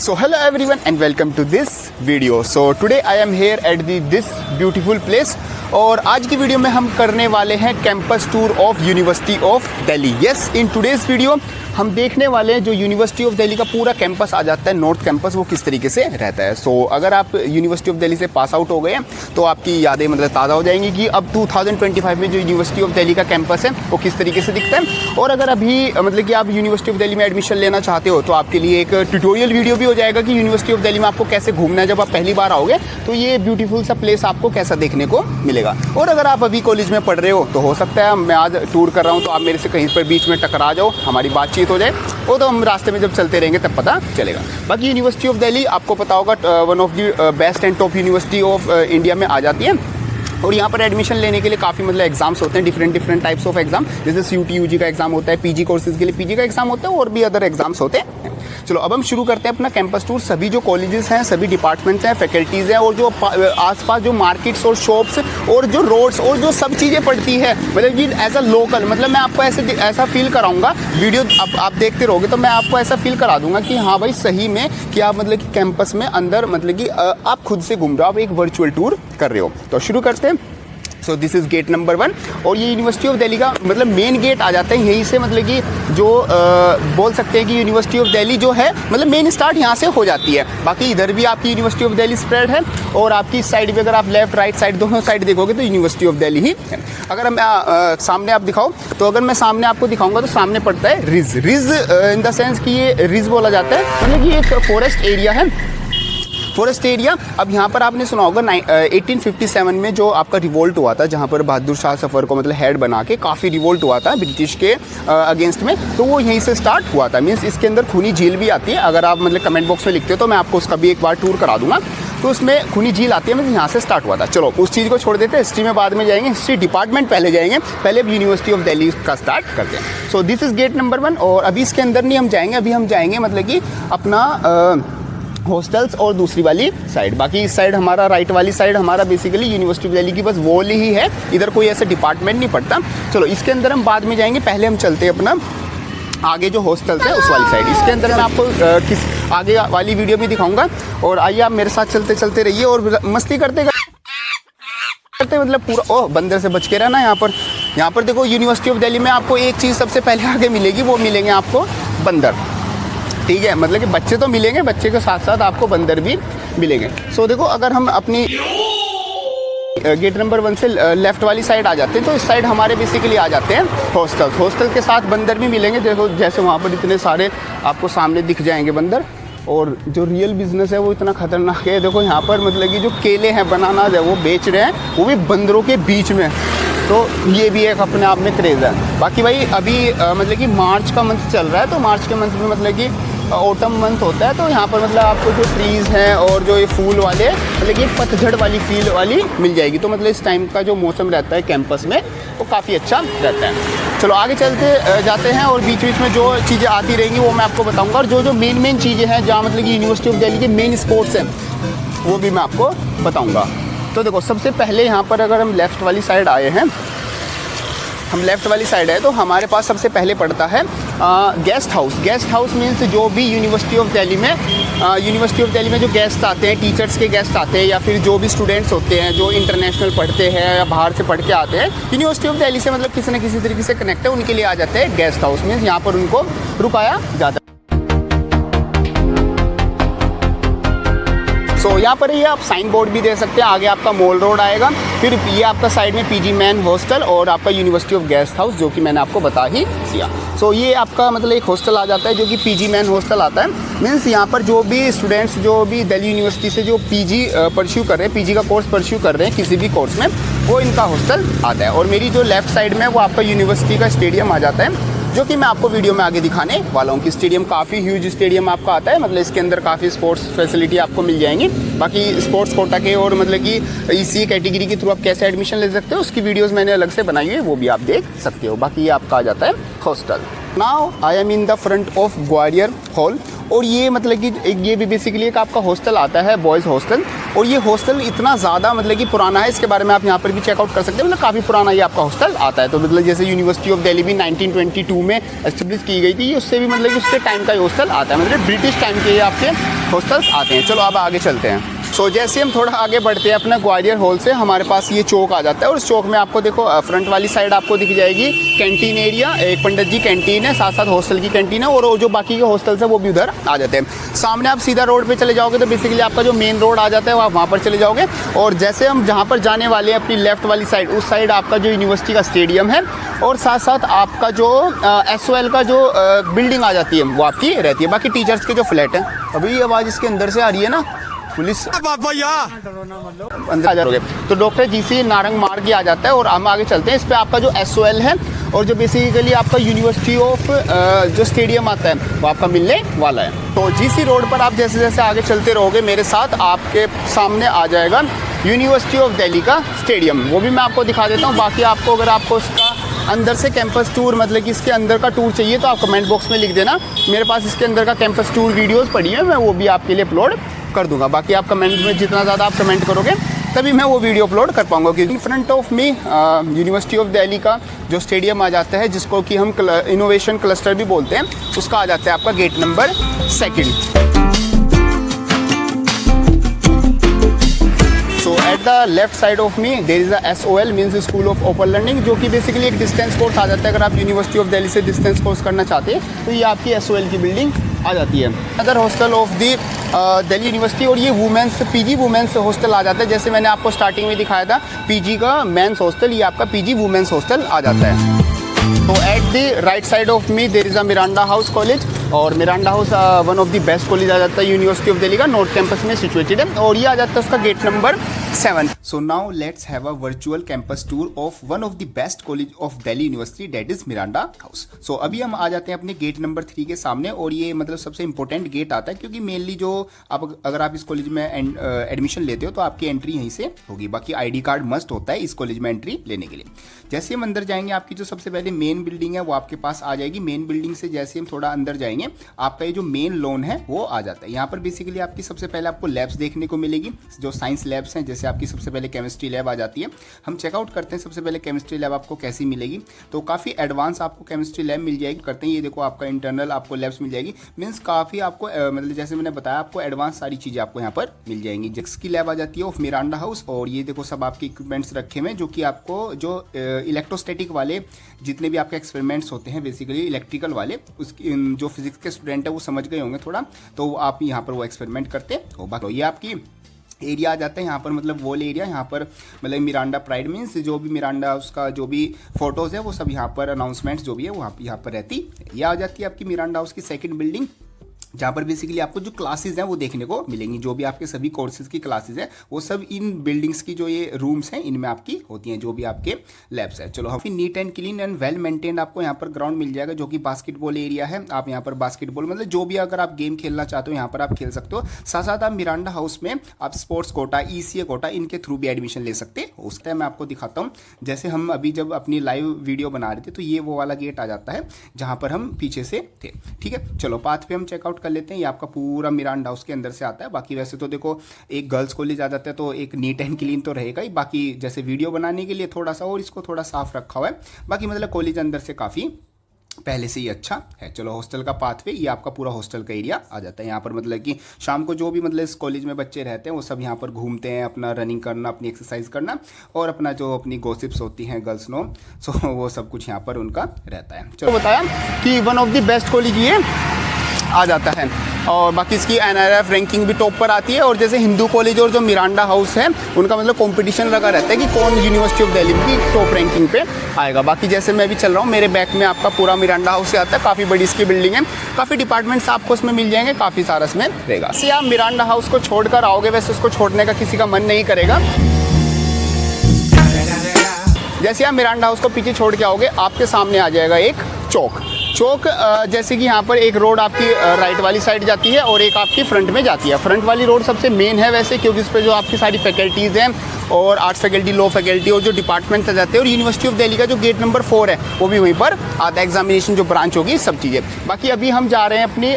So hello everyone and welcome to this video. So today I am here at this beautiful place और आज की video में हम करने वाले हैं campus tour of university of Delhi. Yes, in today's video हम देखने वाले हैं जो यूनिवर्सिटी ऑफ दिल्ली का पूरा कैंपस आ जाता है, नॉर्थ कैंपस, वो किस तरीके से रहता है। सो अगर आप यूनिवर्सिटी ऑफ दिल्ली से पास आउट हो गए हैं तो आपकी यादें मतलब ताज़ा हो जाएंगी कि अब 2025 में जो यूनिवर्सिटी ऑफ दिल्ली का कैंपस है वो किस तरीके से दिखता है। और अगर अभी मतलब कि आप यूनिवर्सिटी ऑफ दिल्ली में एडमिशन लेना चाहते हो तो आपके लिए एक ट्यूटोरियल वीडियो भी हो जाएगा कि यूनिवर्सिटी ऑफ दिल्ली में आपको कैसे घूमना है। जब आप पहली बार आओगे तो ये ब्यूटीफुल सा प्लेस आपको कैसा देखने को मिलेगा। और अगर आप अभी कॉलेज में पढ़ रहे हो तो हो सकता है मैं आज टूर कर रहा हूँ तो आप मेरे से कहीं पर बीच में टकरा जाओ, हमारी बातचीत हो जाए, वो तो हम रास्ते में जब चलते रहेंगे तब पता चलेगा। बाकी यूनिवर्सिटी ऑफ दिल्ली आपको पता होगा one of the best and top university of India में आ जाती है। और यहाँ पर एडमिशन लेने के लिए काफ़ी मतलब एग्जाम्स होते हैं, डिफरेंट टाइप्स ऑफ एग्जाम, जैसे CUT UG का एग्जाम होता है, पीजी कोर्सेज के लिए पीजी का एग्जाम होता है और भी अदर एग्जाम्स होते हैं। चलो अब हम शुरू करते हैं अपना कैंपस टूर। सभी जो कॉलेजेस हैं, सभी डिपार्टमेंट्स हैं, फैकल्टीज़ हैं और जो आसपास जो मार्केट्स और शॉप्स और जो रोड्स और जो सब चीज़ें पड़ती है मतलब कि एज अ लोकल, मतलब मैं आपको ऐसा फील कराऊंगा वीडियो आप देखते रहोगे तो मैं आपको ऐसा फील करा दूंगा कि हाँ भाई सही में कि आप मतलब कि कैंपस में अंदर मतलब कि आप खुद से घूम रहे हो, आप एक वर्चुअल टूर कर रहे हो। तो शुरू करते हैं। So this is gate number 1 और ये यूनिवर्सिटी ऑफ दिल्ली का मतलब मेन गेट आ जाता है यहीं से, मतलब कि जो बोल सकते हैं कि यूनिवर्सिटी ऑफ दिल्ली जो है मतलब मेन स्टार्ट यहाँ से हो जाती है। बाकी इधर भी आपकी यूनिवर्सिटी ऑफ दिल्ली स्प्रेड है और आपकी इस साइड भी अगर आप लेफ्ट राइट साइड दोनों साइड देखोगे तो यूनिवर्सिटी ऑफ दिल्ली ही है। अगर हम सामने आप दिखाओ तो अगर मैं सामने आपको दिखाऊंगा तो सामने पड़ता है रिज इन द सेंस कि ये रिज बोला जाता है, मतलब कि एक फॉरेस्ट एरिया है, फॉरेस्ट एरिया। अब यहाँ पर आपने सुना होगा 1857 में जो आपका रिवोल्ट हुआ था, जहाँ पर बहादुर शाह सफ़र को मतलब हेड बना के काफ़ी रिवोल्ट हुआ था ब्रिटिश के अगेंस्ट में, तो वो यहीं से स्टार्ट हुआ था। मीन्स इसके अंदर खूनी झील भी आती है, अगर आप मतलब कमेंट बॉक्स में लिखते हो तो मैं आपको उसका भी एक बार टूर करा दूंगा। तो उसमें खूनी झील आती है, मतलब यहाँ से स्टार्ट हुआ था। चलो उस चीज़ को छोड़ देते हैं, हिस्ट्री में बाद में जाएंगे, हिस्ट्री डिपार्टमेंट पहले जाएंगे, पहले अब यूनिवर्सिटी ऑफ दिल्ली का स्टार्ट करते हैं। So this is gate number 1 और अभी इसके अंदर नहीं हम जाएंगे, अभी हम जाएंगे मतलब कि अपना हॉस्टल्स और दूसरी वाली साइड। बाकी इस साइड हमारा राइट वाली साइड हमारा बेसिकली यूनिवर्सिटी ऑफ दिल्ली की बस वॉल ही है, इधर कोई ऐसा डिपार्टमेंट नहीं पड़ता। चलो इसके अंदर हम बाद में जाएंगे, पहले हम चलते हैं अपना आगे जो हॉस्टल्स है उस वाली साइड। इसके अंदर मैं आपको किस आगे वाली वीडियो में दिखाऊंगा और आइए आप मेरे साथ चलते रहिए और मस्ती करते मतलब पूरा। ओह, बंदर से बच के रहना। यहाँ पर देखो यूनिवर्सिटी ऑफ दिल्ली में आपको एक चीज़ सबसे पहले आगे मिलेगी, वो मिलेंगे आपको बंदर, ठीक है। मतलब कि बच्चे तो मिलेंगे, बच्चे के साथ साथ आपको बंदर भी मिलेंगे। सो देखो अगर हम अपनी गेट नंबर 1 से लेफ्ट वाली साइड आ जाते हैं तो इस साइड हमारे बेसिकली आ जाते हैं हॉस्टल के साथ बंदर भी मिलेंगे। देखो जैसे वहाँ पर इतने सारे आपको सामने दिख जाएंगे बंदर। और जो रियल बिजनेस है वो इतना खतरनाक है, देखो यहाँ पर मतलब कि जो केले हैं, बनानाज है, वो बेच रहे हैं, वो भी बंदरों के बीच में। तो ये भी एक अपने आप में क्रेज़ है। बाकी भाई अभी मतलब कि मार्च का मंथ चल रहा है, तो मार्च के मंथ में मतलब कि ऑटम मंथ होता है, तो यहाँ पर मतलब आपको जो ट्रीज़ हैं और जो ये फूल वाले मतलब कि पतझड़ वाली फील वाली मिल जाएगी। तो मतलब इस टाइम का जो मौसम रहता है कैंपस में वो काफ़ी अच्छा रहता है। चलो आगे चलते जाते हैं और बीच में जो चीज़ें आती रहेंगी वो मैं आपको बताऊँगा। और जो मेन चीज़ें हैं जहाँ मतलब कि यूनिवर्सिटी ऑफ दिल्ली के मेन स्पोर्ट्स हैं वो भी मैं आपको बताऊँगा। तो देखो सबसे पहले यहाँ पर अगर हम लेफ़्ट वाली साइड आए हैं, हम लेफ़्ट वाली साइड है तो हमारे पास सबसे पहले पड़ता है गेस्ट हाउस मीन्स जो भी यूनिवर्सिटी ऑफ दिल्ली में जो गेस्ट आते हैं, टीचर्स के गेस्ट आते हैं या फिर जो भी स्टूडेंट्स होते हैं जो इंटरनेशनल पढ़ते हैं या बाहर से पढ़ के आते हैं, यूनिवर्सिटी ऑफ दिल्ली से मतलब किसी न किसी तरीके से कनेक्ट है, उनके लिए आ जाते हैं गेस्ट हाउस। मीन्स यहाँ पर उनको रुकाया जाता है। सो यहाँ पर ये आप साइन बोर्ड भी दे सकते हैं, आगे आपका मॉल रोड आएगा, फिर ये आपका साइड में पीजी मैन हॉस्टल और आपका यूनिवर्सिटी ऑफ गेस्ट हाउस जो कि मैंने आपको बता ही दिया। सो ये आपका मतलब एक हॉस्टल आ जाता है जो कि पीजी मैन हॉस्टल आता है। मीन्स यहाँ पर जो भी स्टूडेंट्स जो भी दिल्ली यूनिवर्सिटी से जो पीजी परस्यू कर रहे हैं, पीजी का कोर्स परस्यू कर रहे हैं किसी भी कोर्स में, वो इनका हॉस्टल आता है। और मेरी जो लेफ्ट साइड में वो आपका यूनिवर्सिटी का स्टेडियम आ जाता है, जो कि मैं आपको वीडियो में आगे दिखाने वाला हूँ कि स्टेडियम काफ़ी ह्यूज स्टेडियम आपका आता है। मतलब इसके अंदर काफ़ी स्पोर्ट्स फैसिलिटी आपको मिल जाएंगी। बाकी स्पोर्ट्स कोटा के और मतलब कि इसी कैटेगरी के थ्रू आप कैसे एडमिशन ले सकते हो उसकी वीडियोस मैंने अलग से बनाई है, वो भी आप देख सकते हो। बाकी ये आपका आ जाता है hostel. Now I am in the front of Gwalior hall. और ये मतलब कि ये भी बेसिकली एक आपका हॉस्टल आता है, बॉयज़ हॉस्टल। और ये हॉस्टल इतना ज़्यादा मतलब कि पुराना है, इसके बारे में आप यहाँ पर भी चेकआउट कर सकते हैं। मतलब काफ़ी पुराना ये आपका हॉस्टल आता है। तो मतलब जैसे यूनिवर्सिटी ऑफ दिल्ली भी 1922 में एस्टेब्लिश की गई थी, उससे भी मतलब कि उसके टाइम का ये हॉस्टल आता है। मतलब ब्रिटिश टाइम के ये आपके हॉस्टल्स आते हैं। चलो अब आगे चलते हैं। सो जैसे हम थोड़ा आगे बढ़ते हैं अपना ग्वालियर हॉल से, हमारे पास ये चौक आ जाता है। और इस चौक में आपको देखो फ्रंट वाली साइड आपको दिख जाएगी कैंटीन एरिया, एक पंडित जी कैंटीन है, साथ साथ हॉस्टल की कैंटीन है। और जो बाकी के हॉस्टल्स है वो भी उधर आ जाते हैं। सामने आप सीधा रोड पे चले जाओगे तो बेसिकली आपका जो मेन रोड आ जाता है आप वहाँ पर चले जाओगे। और जैसे हम जहाँ पर जाने वाले हैं अपनी लेफ्ट वाली साइड, उस साइड आपका जो यूनिवर्सिटी का स्टेडियम है और साथ साथ आपका जो SOL का जो बिल्डिंग आ जाती है वो आपकी रहती है। बाकी टीचर्स के जो फ्लैट हैं, अभी ये आवाज़ इसके अंदर से आ रही है ना, पुलिस अंदर आ जाओगे तो डॉक्टर GC नारंग मार्ग आ जाता है। और हम आगे चलते हैं। इस पर आपका जो SOL है और जो बेसिकली आपका यूनिवर्सिटी ऑफ जो स्टेडियम आता है वो आपका मिलने वाला है। तो GC रोड पर आप जैसे जैसे आगे चलते रहोगे मेरे साथ, आपके सामने आ जाएगा यूनिवर्सिटी ऑफ दिल्ली का स्टेडियम। वो भी मैं आपको दिखा देता हूँ। बाकी आपको अगर आपको उसका अंदर से कैंपस टूर मतलब कि इसके अंदर का टूर चाहिए तो आप कमेंट बॉक्स में लिख देना। मेरे पास इसके अंदर का कैंपस टूर वीडियोस पड़ी है, मैं वो भी आपके लिए अपलोड कर दूंगा। बाकी आप कमेंट में जितना ज़्यादा आप कमेंट करोगे तभी मैं वो वीडियो अपलोड कर पाऊंगा। क्योंकि in front of me university of Delhi का जो स्टेडियम आ जाता है, जिसको कि हम इनोवेशन क्लस्टर भी बोलते हैं, उसका आ जाता है आपका gate number 2। So at the left side of me there is a SOL means School of Open Learning, जो कि बेसिकली एक डिस्टेंस कोर्स आ जाता है। अगर आप यूनिवर्सिटी ऑफ दिल्ली से डिस्टेंस कोर्स करना चाहते हैं तो ये आपकी SOL की बिल्डिंग आ जाती है। Other hostel of the Delhi university, और ये वुमेंस PG वुमेंस हॉस्टल आ जाता है। जैसे मैंने आपको स्टार्टिंग में दिखाया था PG का मेंस हॉस्टल, ये आपका PG वुमेंस हॉस्टल आ जाता है। तो at the right side of me there is a Miranda house college. और Miranda house one of the best college आ जाता है यूनिवर्सिटी ऑफ दिल्ली का, नॉर्थ कैंपस में सिचुएटेड है। और ये आ जाता है उसका gate number 7। So now let's have a virtual campus tour of one of the best college of Delhi university, that is Miranda house. So अभी हम आ जाते हैं अपने गेट नंबर 3 के सामने। और ये मतलब सबसे इंपॉर्टेंट गेट आता है क्योंकि मेनली जो अगर आप इस कॉलेज में एडमिशन लेते हो तो आपकी एंट्री यहीं से होगी। बाकी ID कार्ड मस्ट होता है इस कॉलेज में एंट्री लेने के लिए। जैसे हम अंदर जाएंगे आपकी जो सबसे पहले मेन बिल्डिंग है वो आपके पास आ जाएगी। मेन बिल्डिंग से जैसे हम थोड़ा अंदर जाएंगे आपका ये जो मेन लॉन है वो आ जाता है। यहाँ पर बेसिकली आपकी सबसे पहले आपको लैब्स देखने को मिलेगी, जो साइंस लैब्स हैं। जैसे आपकी सबसे पहले केमिस्ट्री लैब आ जाती है। हम चेकआउट करते हैं सबसे पहले केमिस्ट्री लैब आपको कैसी मिलेगी। तो काफ़ी एडवांस आपको केमिस्ट्री लैब मिल जाएगी। करते हैं ये देखो आपका इंटरनल आपको लैब्स मिल जाएगी। मीन्स काफ़ी आपको मतलब जैसे मैंने बताया आपको एडवांस सारी चीज़ें आपको यहाँ पर मिल जाएंगी। जिसकी लैब आ जाती है ऑफ मिरांडा हाउस। और ये देखो सब आपके इक्विपमेंट्स रखे हुए हैं जो कि आपको जो इलेक्ट्रोस्टैटिक वाले जितने भी आपके एक्सपेरिमेंट्स होते हैं बेसिकली इलेक्ट्रिकल वाले, उसकी जो फिजिक्स के स्टूडेंट है वो समझ गए होंगे थोड़ा, तो आप यहाँ पर वो एक्सपेरिमेंट करते हो। बाकी ये आपकी एरिया आ जाता है यहाँ पर, मतलब वॉल एरिया। यहाँ पर मतलब मिरांडा प्राइड मीन्स जो भी मिरांडा उसका जो भी फोटोज़ है वो सब यहाँ पर, अनाउंसमेंट्स जो भी है वो यहाँ पर रहती। ये आ जाती है आपकी मिरांडा हाउस की सेकंड बिल्डिंग, जहाँ पर बेसिकली आपको जो क्लासेस हैं वो देखने को मिलेंगी। जो भी आपके सभी कोर्सेज की क्लासेस हैं वो सब इन बिल्डिंग्स की जो ये रूम्स हैं इनमें आपकी होती हैं, जो भी आपके लैब्स हैं। चलो काफ़ी neat and clean and well maintained आपको यहाँ पर ग्राउंड मिल जाएगा, जो कि बास्केटबॉल एरिया है। आप यहाँ पर बास्केटबॉल मतलब जो भी अगर आप गेम खेलना चाहते हो यहाँ पर आप खेल सकते हो। साथ साथ आप मिरांडा हाउस में आप स्पोर्ट्स कोटा, ECA कोटा इनके थ्रू भी एडमिशन ले सकते हो। उस टाइम मैं आपको दिखाता हूँ। जैसे हम अभी जब अपनी लाइव वीडियो बना रहे थे तो ये वो वाला गेट आ जाता है जहाँ पर हम पीछे से थे। ठीक है, चलो पाथ पे हम चेकआउट कर लेते हैं। ये आपका पूरा मिरांडा हाउस के अंदर से आता है। बाकी वैसे तो देखो एक गर्ल्स कॉलेज आ जाता है तो एक नीट एंड क्लीन तो रहेगा ही। बाकी जैसे वीडियो बनाने के लिए थोड़ा सा और इसको थोड़ा साफ रखा हुआ है। बाकी मतलब कॉलेज अंदर से काफ़ी पहले से ही अच्छा है। चलो हॉस्टल का पाथवे, ये आपका पूरा हॉस्टल का एरिया आ जाता है। यहाँ पर मतलब कि शाम को जो भी मतलब इस कॉलेज में बच्चे रहते हैं वो सब यहाँ पर घूमते हैं, अपना रनिंग करना, अपनी एक्सरसाइज करना और अपना जो अपनी गॉसिप्स होती हैं गर्ल्स नो, सो वो सब कुछ यहाँ पर उनका रहता है। चलो बताया कि one of the best college ये आ जाता है। और बाकी इसकी NRF रैंकिंग भी टॉप पर आती है। और जैसे हिंदू कॉलेज और जो मिरांडा हाउस है उनका मतलब कंपटीशन लगा रहता है कि कौन यूनिवर्सिटी ऑफ दिल्ली की टॉप रैंकिंग पे आएगा। बाकी जैसे मैं भी चल रहा हूँ मेरे बैक में आपका पूरा मिरांडा हाउस से आता है। काफ़ी बड़ी इसकी बिल्डिंग है, काफ़ी डिपार्टमेंट्स आपको इसमें मिल जाएंगे, काफ़ी सारा इसमें रहेगा। जैसे आप मिरांडा हाउस को छोड़कर आओगे वैसे उसको छोड़ने का किसी का मन नहीं करेगा। जैसे आप मिरांडा हाउस को पीछे छोड़ के आओगे आपके सामने आ जाएगा एक चौक। जैसे कि यहाँ पर एक रोड आपकी राइट वाली साइड जाती है और एक आपकी फ्रंट में जाती है। फ्रंट वाली रोड सबसे मेन है वैसे, क्योंकि इस पर जो आपकी सारी फैकल्टीज़ हैं और आर्ट्स फैकल्टी, लॉ फैकल्टी और जो डिपार्टमेंट आ जाते हैं, और यूनिवर्सिटी ऑफ दिल्ली का जो गेट नंबर 4 है वो भी वहीं पर आता है, एग्जामिनेशन जो ब्रांच होगी सब चीज़ें। बाकी अभी हम जा रहे हैं अपनी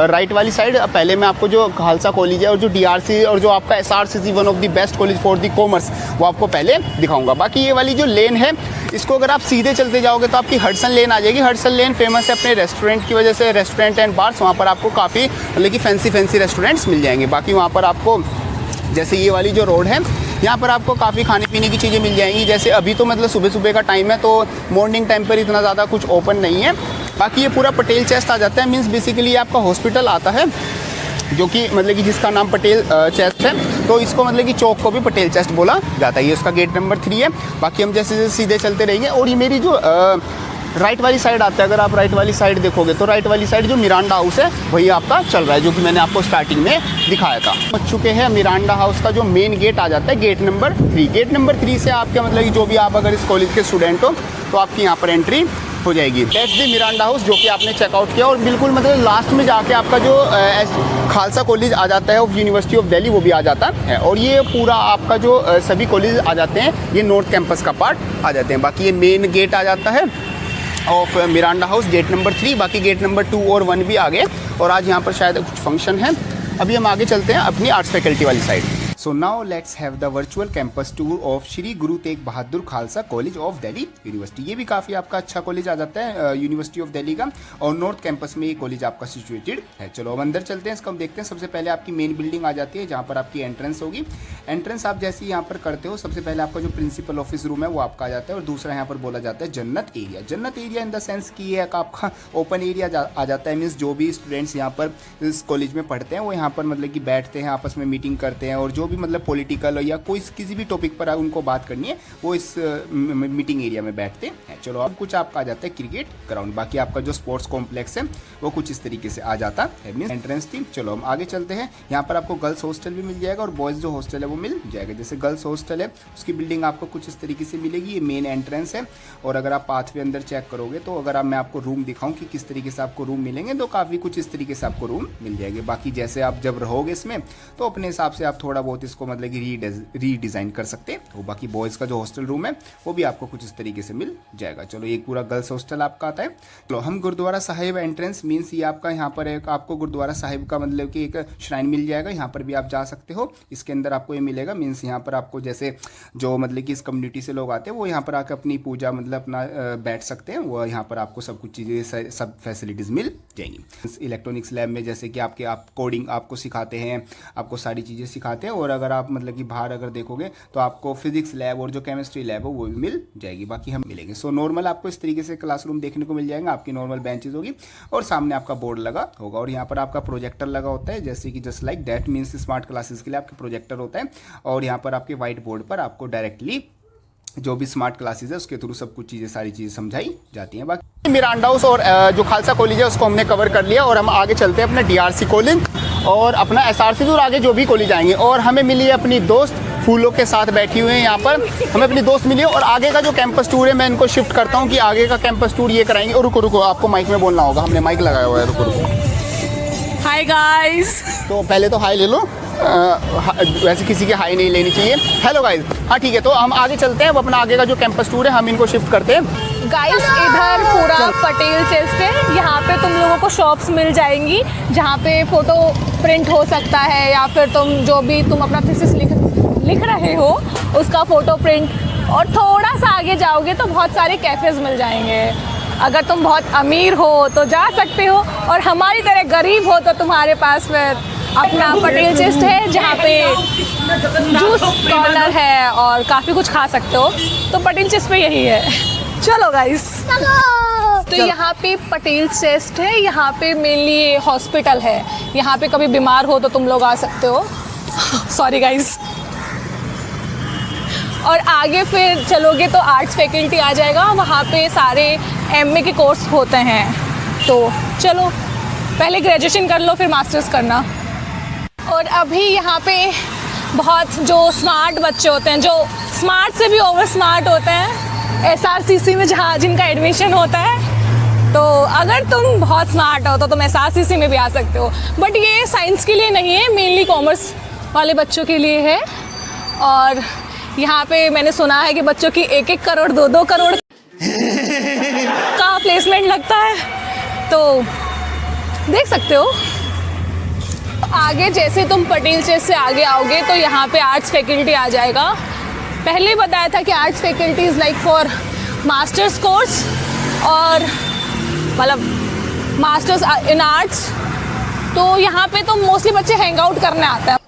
राइट वाली साइड। पहले मैं आपको जो खालसा कॉलेज है और जो DRC और जो आपका SRCC one of the best college for the commerce वो आपको पहले दिखाऊंगा। बाकी ये वाली जो लेन है इसको अगर आप सीधे चलते जाओगे तो आपकी हडसन लेन आ जाएगी। हडसन लेन फेमस है अपने रेस्टोरेंट की वजह से, रेस्टोरेंट एंड बार्स, वहाँ पर आपको काफ़ी मतलब कि फैंसी रेस्टोरेंट्स मिल जाएंगे। बाकी वहाँ पर आपको जैसे ये वाली जो रोड है यहाँ पर आपको काफ़ी खाने पीने की चीज़ें मिल जाएंगी। जैसे अभी तो मतलब सुबह सुबह का टाइम है तो मॉर्निंग टाइम पर इतना ज़्यादा कुछ ओपन नहीं है। बाकी ये पूरा पटेल चेस्ट आ जाता है, मीन्स बेसिकली आपका हॉस्पिटल आता है जो कि मतलब कि जिसका नाम पटेल चेस्ट है, तो इसको मतलब कि चौक को भी पटेल चेस्ट बोला जाता है। ये उसका गेट नंबर 3 है। बाकी हम जैसे जैसे सीधे चलते रहेंगे। और ये मेरी जो राइट वाली साइड आता है, अगर आप राइट वाली साइड देखोगे तो राइट वाली साइड जो मिरांडा हाउस है वही आपका चल रहा है, जो कि मैंने आपको स्टार्टिंग में दिखाया था। पहुंच चुके हैं मिरांडा हाउस का जो मेन गेट आ जाता है, गेट नंबर 3। गेट नंबर 3 से आपके मतलब कि जो भी आप अगर इस कॉलेज के स्टूडेंट हो तो आपकी यहाँ पर एंट्री हो जाएगी। दैट्स द मिरांडा हाउस जो कि आपने चेकआउट किया, और बिल्कुल मतलब लास्ट में जाके आपका जो खालसा कॉलेज आ जाता है ऑफ यूनिवर्सिटी ऑफ दिल्ली वो भी आ जाता है। और ये पूरा आपका जो सभी कॉलेज आ जाते हैं ये नॉर्थ कैंपस का पार्ट आ जाते हैं। बाकी ये मेन गेट आ जाता है of Miranda house, gate number 3। बाकी गेट नंबर 2 और 1 भी आ गए, और आज यहाँ पर शायद कुछ फंक्शन है। अभी हम आगे चलते हैं अपनी आर्ट्स फैकल्टी वाली side. So now let's have the virtual campus tour of Shri Guru Tegh Bahadur Khalsa college of Delhi university. ये भी काफ़ी आपका अच्छा कॉलेज आ जाता है यूनिवर्सिटी ऑफ दिल्ली का, और नॉर्थ कैंपस में ये कॉलेज आपका सिचुएटेड है। चलो अब अंदर चलते हैं, इसको हम देखते हैं। सबसे पहले आपकी मेन बिल्डिंग आ जाती है जहाँ पर आपकी एंट्रेंस होगी। एंट्रेंस आप जैसे ही यहाँ पर करते हो सबसे पहले आपका जो प्रिंसिपल ऑफिस रूम है वो आपका आ जाता है, और दूसरा यहाँ पर बोला जाता है जन्नत एरिया। जन्नत एरिया इन द सेंस कि ये आपका ओपन एरिया आ जाता है, मीन्स जो भी स्टूडेंट्स यहाँ पर इस कॉलेज में पढ़ते हैं वो यहाँ पर मतलब कि बैठते हैं, आपस में मीटिंग करते हैं, और जो भी मतलब पॉलिटिकल या कोई किसी भी टॉपिक पर उनको बात करनी है वो इस मीटिंग एरिया में बैठते हैं। चलो अब कुछ आपका आ जाता है क्रिकेट ग्राउंड। बाकी आपका जो स्पोर्ट्स कॉम्प्लेक्स है वो कुछ इस तरीके से आ जाता है, मीन्स एंट्रेंस थी। चलो हम आगे चलते हैं। यहाँ पर आपको गर्ल्स हॉस्टल भी मिल जाएगा और बॉयज़ जो हॉस्टल है वो मिल जाएगा। जैसे गर्ल्स हॉस्टल है उसकी बिल्डिंग आपको कुछ इस तरीके से मिलेगी, ये मेन एंट्रेंस है। और अगर आप पाथवे अंदर चेक करोगे तो अगर मैं आपको रूम दिखाऊं कि किस तरीके से आपको रूम मिलेंगे तो काफ़ी कुछ इस तरीके से आपको रूम मिल जाएंगे। बाकी जैसे आप जब रहोगे इसमें तो अपने हिसाब से आप थोड़ा बहुत इसको मतलब कि रीडिज़ाइन कर सकते हैं। वो बाकी बॉयज़ का जो हॉस्टल रूम है वो भी आपको कुछ इस तरीके से मिल जाएगा। चलो एक पूरा गर्ल्स हॉस्टल आपका आता है। तो हम गुरुद्वारा साहिब एंट्रेंस, मीन्स ये आपका यहाँ पर एक आपको गुरुद्वारा साहिब का मतलब कि एक श्राइन मिल जाएगा, यहाँ पर भी आप जा सकते हो। इसके अंदर आपको ये मिलेगा, मीन्स यहाँ पर आपको जैसे जो मतलब कि इस कम्युनिटी से लोग आते हैं वो यहाँ पर आकर अपनी पूजा मतलब अपना बैठ सकते हैं। वो यहाँ पर आपको सब कुछ चीज़ें सब फैसिलिटीज़ मिल जाएंगी। इलेक्ट्रॉनिक्स लैब में जैसे कि आप कोडिंग आपको सिखाते हैं, आपको सारी चीज़ें सिखाते हैं। और अगर आप मतलब कि बाहर अगर देखोगे तो आपको फिजिक्स लैब और जो केमिस्ट्री लैब है वो भी मिल जाएगी। बाकी हम मिलेंगे। सो नॉर्मल आपको इस तरीके से क्लासरूम देखने को मिल जाएगा, आपकी नॉर्मल बेंचेस होगी और सामने आपका बोर्ड लगा होगा, और यहाँ पर आपका प्रोजेक्टर लगा होता है, जैसे कि just like that, means smart classes के लिए आपके प्रोजेक्टर होता है। और यहाँ पर आपके व्हाइट बोर्ड पर आपको डायरेक्टली जो भी स्मार्ट क्लासेस है उसके थ्रू सब कुछ चीज़ें सारी चीज़ें समझाई जाती हैं। बाकी मिरांडा हाउस और जो खालसा कॉलेज है उसको हमने कवर कर लिया, और हम आगे चलते हैं अपना DRC कॉलेज और अपना SRCC और आगे जो भी कॉलेज आएंगे। और हमें मिली है अपनी दोस्त, फूलों के साथ बैठी हुई हैं यहाँ पर, हमें अपनी दोस्त मिली है। और आगे का जो कैंपस टूर है मैं इनको शिफ्ट करता हूँ कि आगे का कैंपस टूर ये कराएंगे। और रुको रुको, आपको माइक में बोलना होगा, हमने माइक लगाया हुआ है। रुको रुको। Hi guys. तो पहले तो हाय ले लो, वैसे किसी की हाई नहीं लेनी चाहिए। Hello guys. हाँ ठीक है, तो हम आगे चलते हैं। अब अपना आगे का जो कैंपस टूर है हम इनको शिफ्ट करते हैं। गाइस इधर पूरा पटेल चेस्ट है, यहाँ पे तुम लोगों को शॉप्स मिल जाएंगी जहाँ पे फ़ोटो प्रिंट हो सकता है, या फिर तुम अपना थीसिस लिख रहे हो उसका फ़ोटो प्रिंट। और थोड़ा सा आगे जाओगे तो बहुत सारे कैफ़ेज़ मिल जाएंगे। अगर तुम बहुत अमीर हो तो जा सकते हो, और हमारी तरह गरीब हो तो तुम्हारे पास फिर अपना पटेल चेस्ट है जहाँ पे जूस कॉर्नर है और काफ़ी कुछ खा सकते हो। तो पटेल चेस्ट पे यही है। चलो गाइस। तो यहाँ पे पटेल चेस्ट है, यहाँ पे मेनली हॉस्पिटल है। यहाँ पे कभी बीमार हो तो तुम लोग आ सकते हो। Sorry guys. और आगे फिर चलोगे तो आर्ट्स फैकल्टी आ जाएगा, वहाँ पे सारे MA के कोर्स होते हैं। तो चलो पहले ग्रेजुएशन कर लो फिर मास्टर्स करना। और अभी यहाँ पे बहुत जो स्मार्ट बच्चे होते हैं, जो स्मार्ट से भी ओवर स्मार्ट होते हैं, SRCC में जहाँ जिनका एडमिशन होता है। तो अगर तुम बहुत स्मार्ट हो तो तुम SRCC में भी आ सकते हो, बट ये साइंस के लिए नहीं है, मेनली कॉमर्स वाले बच्चों के लिए है। और यहाँ पे मैंने सुना है कि बच्चों की 1-1 करोड़ 2-2 करोड़ का प्लेसमेंट लगता है, तो देख सकते हो। आगे जैसे तुम पटेल चेस्ट से आगे आओगे तो यहाँ पे आर्ट्स फैकल्टी आ जाएगा। पहले ही बताया था कि arts faculty is like for masters course, और मतलब मास्टर्स इन आर्ट्स। तो यहाँ पे तो मोस्टली बच्चे हैंग आउट करने आते हैं,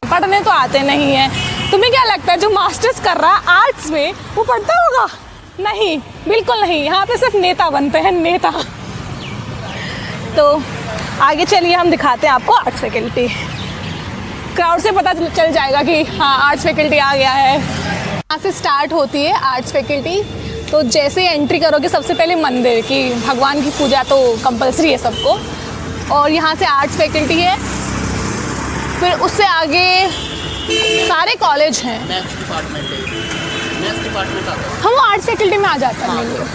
पढ़ने तो आते नहीं हैं। तुम्हें क्या लगता है जो मास्टर्स कर रहा है आर्ट्स में वो पढ़ता होगा? नहीं, बिल्कुल नहीं। यहाँ पे सिर्फ नेता बनते हैं, नेता। तो आगे चलिए हम दिखाते हैं आपको आर्ट्स फैकल्टी। क्राउड से पता चल जाएगा कि हाँ आर्ट्स फैकल्टी आ गया है। यहाँ से स्टार्ट होती है आर्ट्स फैकल्टी। तो जैसे एंट्री करोगे सबसे पहले मंदिर की, भगवान की पूजा तो कंपलसरी है सबको, और यहाँ से आर्ट्स फैकल्टी है। फिर उससे आगे सारे कॉलेज हैं। नेक्स्ट डिपार्टमेंट आता है, हम आर्ट्स फैकल्टी में आ जाते हैं मेनली।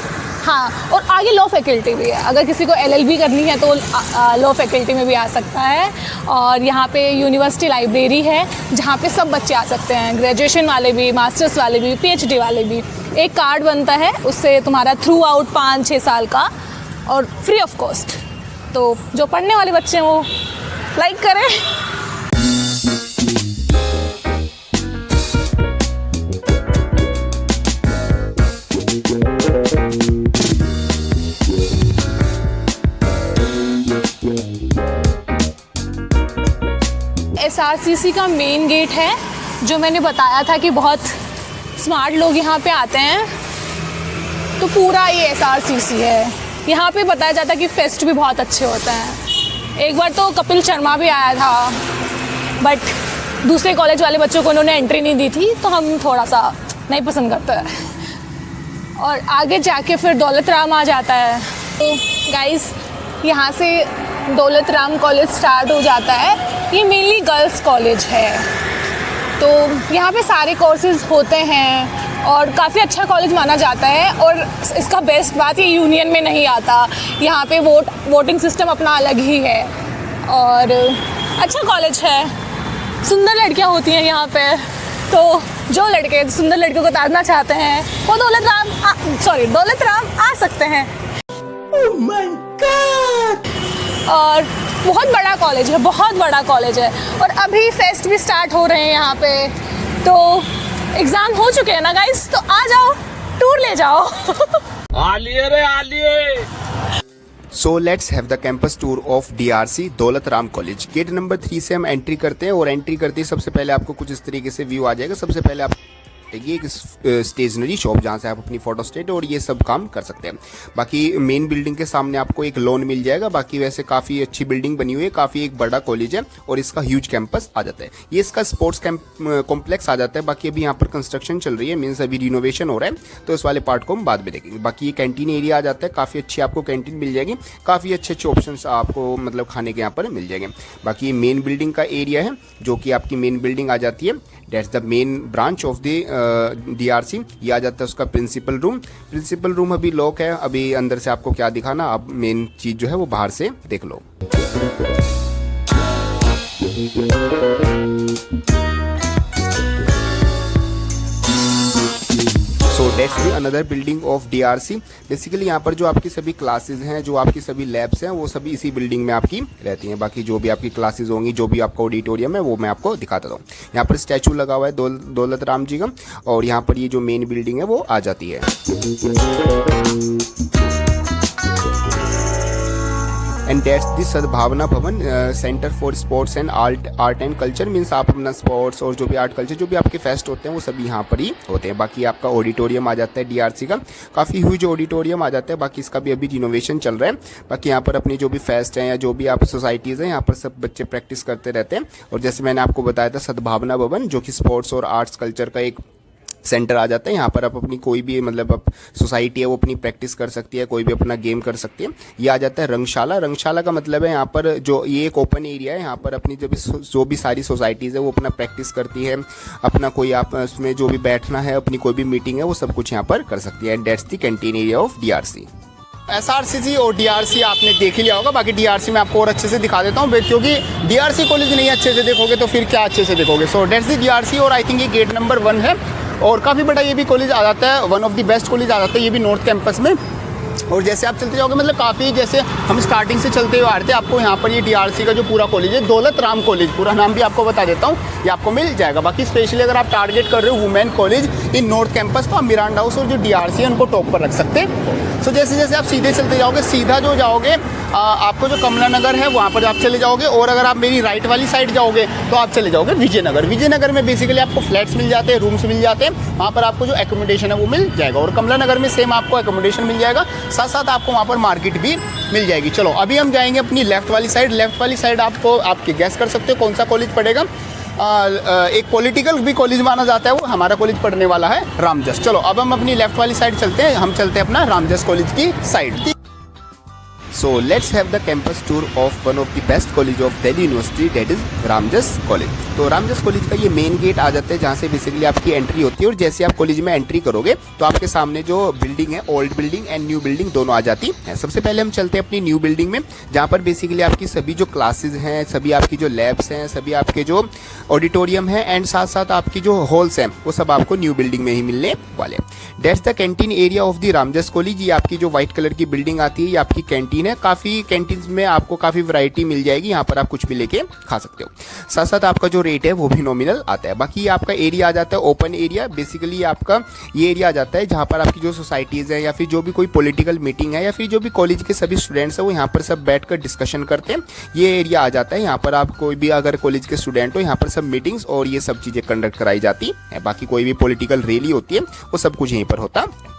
हाँ, और आगे लॉ फैकल्टी भी है। अगर किसी को LLB करनी है तो लॉ फैकल्टी में भी आ सकता है। और यहाँ पे यूनिवर्सिटी लाइब्रेरी है जहाँ पे सब बच्चे आ सकते हैं, ग्रेजुएशन वाले भी, मास्टर्स वाले भी, PhD वाले भी। एक कार्ड बनता है, उससे तुम्हारा थ्रू आउट 5-6 साल का, और फ्री ऑफ कॉस्ट। तो जो पढ़ने वाले बच्चे हैं वो लाइक करें। SRCC का मेन गेट है, जो मैंने बताया था कि बहुत स्मार्ट लोग यहाँ पे आते हैं। तो पूरा ये SRCC है। यहाँ पे बताया जाता है कि फेस्ट भी बहुत अच्छे होते हैं। एक बार तो कपिल शर्मा भी आया था, बट दूसरे कॉलेज वाले बच्चों को उन्होंने एंट्री नहीं दी थी, तो हम थोड़ा सा नहीं पसंद करते हैं। और आगे जाके फिर दौलत राम आ जाता है। तो गाइस, यहाँ से दौलत राम कॉलेज स्टार्ट हो जाता है। ये मेनली गर्ल्स कॉलेज है, तो यहाँ पे सारे कोर्सेज होते हैं और काफ़ी अच्छा कॉलेज माना जाता है। और इसका बेस्ट बात, ये यूनियन में नहीं आता। यहाँ पे वोटिंग सिस्टम अपना अलग ही है, और अच्छा कॉलेज है। सुंदर लड़कियाँ होती हैं यहाँ पे, तो जो लड़के सुंदर लड़कियों को ताड़ना चाहते हैं वो दौलत राम आ सकते हैं। Oh my God! और बहुत बड़ा कॉलेज है, बहुत बड़ा कॉलेज है। और अभी फेस्ट भी स्टार्ट हो रहे हैं यहाँ पे, तो एग्ज़ाम हो चुके हैं ना गाइस, तो आ जाओ, टूर ले जाओ। आलिए रे आलिए। So let's have the campus tour of DRC Daulat Ram college. Gate number 3 से हम एंट्री करते हैं, और एंट्री करते ही सबसे पहले आपको कुछ इस तरीके से व्यू आ जाएगा। सबसे पहले आप ये एक स्टेशनरी शॉप जहाँ से आप अपनी फ़ोटो स्टेट और ये सब काम कर सकते हैं। बाकी मेन बिल्डिंग के सामने आपको एक लॉन मिल जाएगा। बाकी वैसे काफ़ी अच्छी बिल्डिंग बनी हुई है, काफ़ी एक बड़ा कॉलेज है, और इसका ह्यूज कैंपस आ जाता है। ये इसका स्पोर्ट्स कॉम्प्लेक्स आ जाता है। बाकी अभी यहाँ पर कंस्ट्रक्शन चल रही है, मीन्स अभी रिनोवेशन हो रहा है, तो इस वाले पार्ट को हम बाद में देखेंगे। बाकी ये कैंटीन एरिया आ जाता है, काफ़ी अच्छी आपको कैंटीन मिल जाएगी, काफ़ी अच्छे अच्छे ऑप्शन आपको मतलब खाने के यहाँ पर मिल जाएंगे। बाकी ये मेन बिल्डिंग का एरिया है, जो कि आपकी मेन बिल्डिंग आ जाती है। That's the main branch of the DRC। ये आ जाता है उसका प्रिंसिपल रूम। प्रिंसिपल रूम अभी लॉक है, अभी अंदर से आपको क्या दिखाना, आप मेन चीज़ जो है वो बाहर से देख लो। So that's the another building of DRC। Basically यहाँ पर जो आपकी सभी क्लासेस हैं, जो आपकी सभी लैब्स हैं, वो सभी इसी बिल्डिंग में आपकी रहती हैं। बाकी जो भी आपकी क्लासेस होंगी, जो भी आपका ऑडिटोरियम है, वो मैं आपको दिखाता हूँ। यहाँ पर स्टैचू लगा हुआ है दौलत राम जी का, और यहाँ पर ये जो मेन बिल्डिंग है वो आ जाती है। एंड डेट्स दी सद्भावना भवन centre for sports and art and culture. Means आप अपना स्पोर्ट्स और जो भी आर्ट कल्चर, जो भी आपके फेस्ट होते हैं, वो सभी यहाँ पर ही होते हैं। बाकी आपका ऑडिटोरियम आ जाता है DRC का, काफ़ी ह्यूज ऑडिटोरियम आ जाता है। बाकी इसका भी अभी रिनोवेशन चल रहा है। बाकी यहाँ पर अपनी जो भी फेस्ट हैं या जो भी आप सोसाइटीज़ हैं, यहाँ पर सब बच्चे प्रैक्टिस करते रहते हैं। और जैसे मैंने आपको बताया था, सद्भावना भवन जो कि स्पोर्ट्स और आर्ट्स कल्चर का एक सेंटर आ जाता है। यहाँ पर आप अपनी कोई भी मतलब आप सोसाइटी है वो अपनी प्रैक्टिस कर सकती है, कोई भी अपना गेम कर सकती है। ये आ जाता है रंगशाला। रंगशाला का मतलब है यहाँ पर जो ये एक ओपन एरिया है, यहाँ पर अपनी जो भी सारी सोसाइटीज़ है वो अपना प्रैक्टिस करती है, अपना कोई आप उसमें जो भी बैठना है, अपनी कोई भी मीटिंग है, वो सब कुछ यहाँ पर कर सकती है। And that's the canteen area of DRC। SRCC और DRC आपने देख ही लिया होगा, बाकी DRC में आपको और अच्छे से दिखा देता हूँ, क्योंकि DRC कॉलेज नहीं अच्छे से देखोगे तो फिर क्या अच्छे से देखोगे। सो डेट्स द DRC, और आई थिंक ये गेट नंबर 1 है, और काफ़ी बड़ा ये भी कॉलेज आ जाता है, one of the best college आ जाता है ये भी नॉर्थ कैंपस में। और जैसे आप चलते जाओगे, मतलब काफ़ी, जैसे हम स्टार्टिंग से चलते हुए आ रहे थे, आपको यहाँ पर ये DRC का जो पूरा कॉलेज है, दौलत राम कॉलेज, पूरा नाम भी आपको बता देता हूँ, ये आपको मिल जाएगा। बाकी स्पेशली अगर आप टारगेट कर रहे हो women college in north campus, तो आप मिरांडा हाउस और जो DRC है उनको टॉप पर रख सकते हैं। सो जैसे जैसे आप सीधे चलते जाओगे, सीधा जो जाओगे आपको जो कमला नगर है वहाँ पर आप चले जाओगे, और अगर आप मेरी राइट वाली साइड जाओगे तो आप चले जाओगे विजयनगर। विजयनगर में बेसिकली आपको फ्लैट्स मिल जाते हैं, रूम्स मिल जाते हैं, वहाँ पर आपको जो एकोमोडेशन है वो मिल जाएगा, और कमला नगर में सेम आपको एकोमोडेशन मिल जाएगा, साथ साथ आपको वहाँ पर मार्केट भी मिल जाएगी। चलो अभी हम जाएंगे अपनी लेफ्ट वाली साइड। लेफ्ट वाली साइड आपको आपके गैस कर सकते हो कौन सा कॉलेज पड़ेगा। एक पॉलिटिकल भी कॉलेज माना जाता है, वो हमारा कॉलेज पढ़ने वाला है रामजस। चलो अब हम अपनी लेफ्ट वाली साइड चलते हैं, हम चलते हैं अपना रामजस कॉलेज की side. So let's have the campus tour of one of the best college of Delhi University, that is Ramjas college. तो रामजस कॉलेज का ये मेन गेट आ जाता है, जहाँ से बेसिकली आपकी एंट्री होती है, और जैसे आप कॉलेज में एंट्री करोगे तो आपके सामने जो बिल्डिंग है, old building and new building दोनों आ जाती है। सबसे पहले हम चलते हैं अपनी न्यू बिल्डिंग में, जहाँ पर बेसिकली आपकी सभी जो क्लासेज हैं, सभी आपकी जो लैब्स हैं, सभी आपके जो ऑडिटोरियम है, एंड साथ साथ आपकी जो हॉल्स हैं, वो सब आपको न्यू बिल्डिंग में ही मिलने वाले। That's the canteen area of the Ramjas college. ये आपकी जो व्हाइट कलर की बिल्डिंग आती है, ये आपकी कैंटीन है। काफ़ी कैंटीन में आपको काफ़ी वैरायटी मिल जाएगी, यहाँ पर आप कुछ भी लेके खा सकते हो। साथ साथ आपका जो रेट है वो भी नॉमिनल आता है। बाकी आपका एरिया आ जाता है ओपन एरिया। बेसिकली आपका ये एरिया आ जाता है जहाँ पर आपकी जो सोसाइटीज़ हैं, या फिर जो भी कोई पॉलिटिकल मीटिंग है, या फिर जो भी कॉलेज के सभी स्टूडेंट्स हैं, वो यहाँ पर सब बैठ कर डिस्कशन करते हैं। ये एरिया आ जाता है, यहाँ पर आप कोई भी अगर कॉलेज के स्टूडेंट हो, यहाँ पर सब मीटिंग्स और ये सब चीज़ें कंडक्ट कराई जाती है। बाकी कोई भी पॉलिटिकल रैली होती है, वो सब कुछ यहीं पर होता है।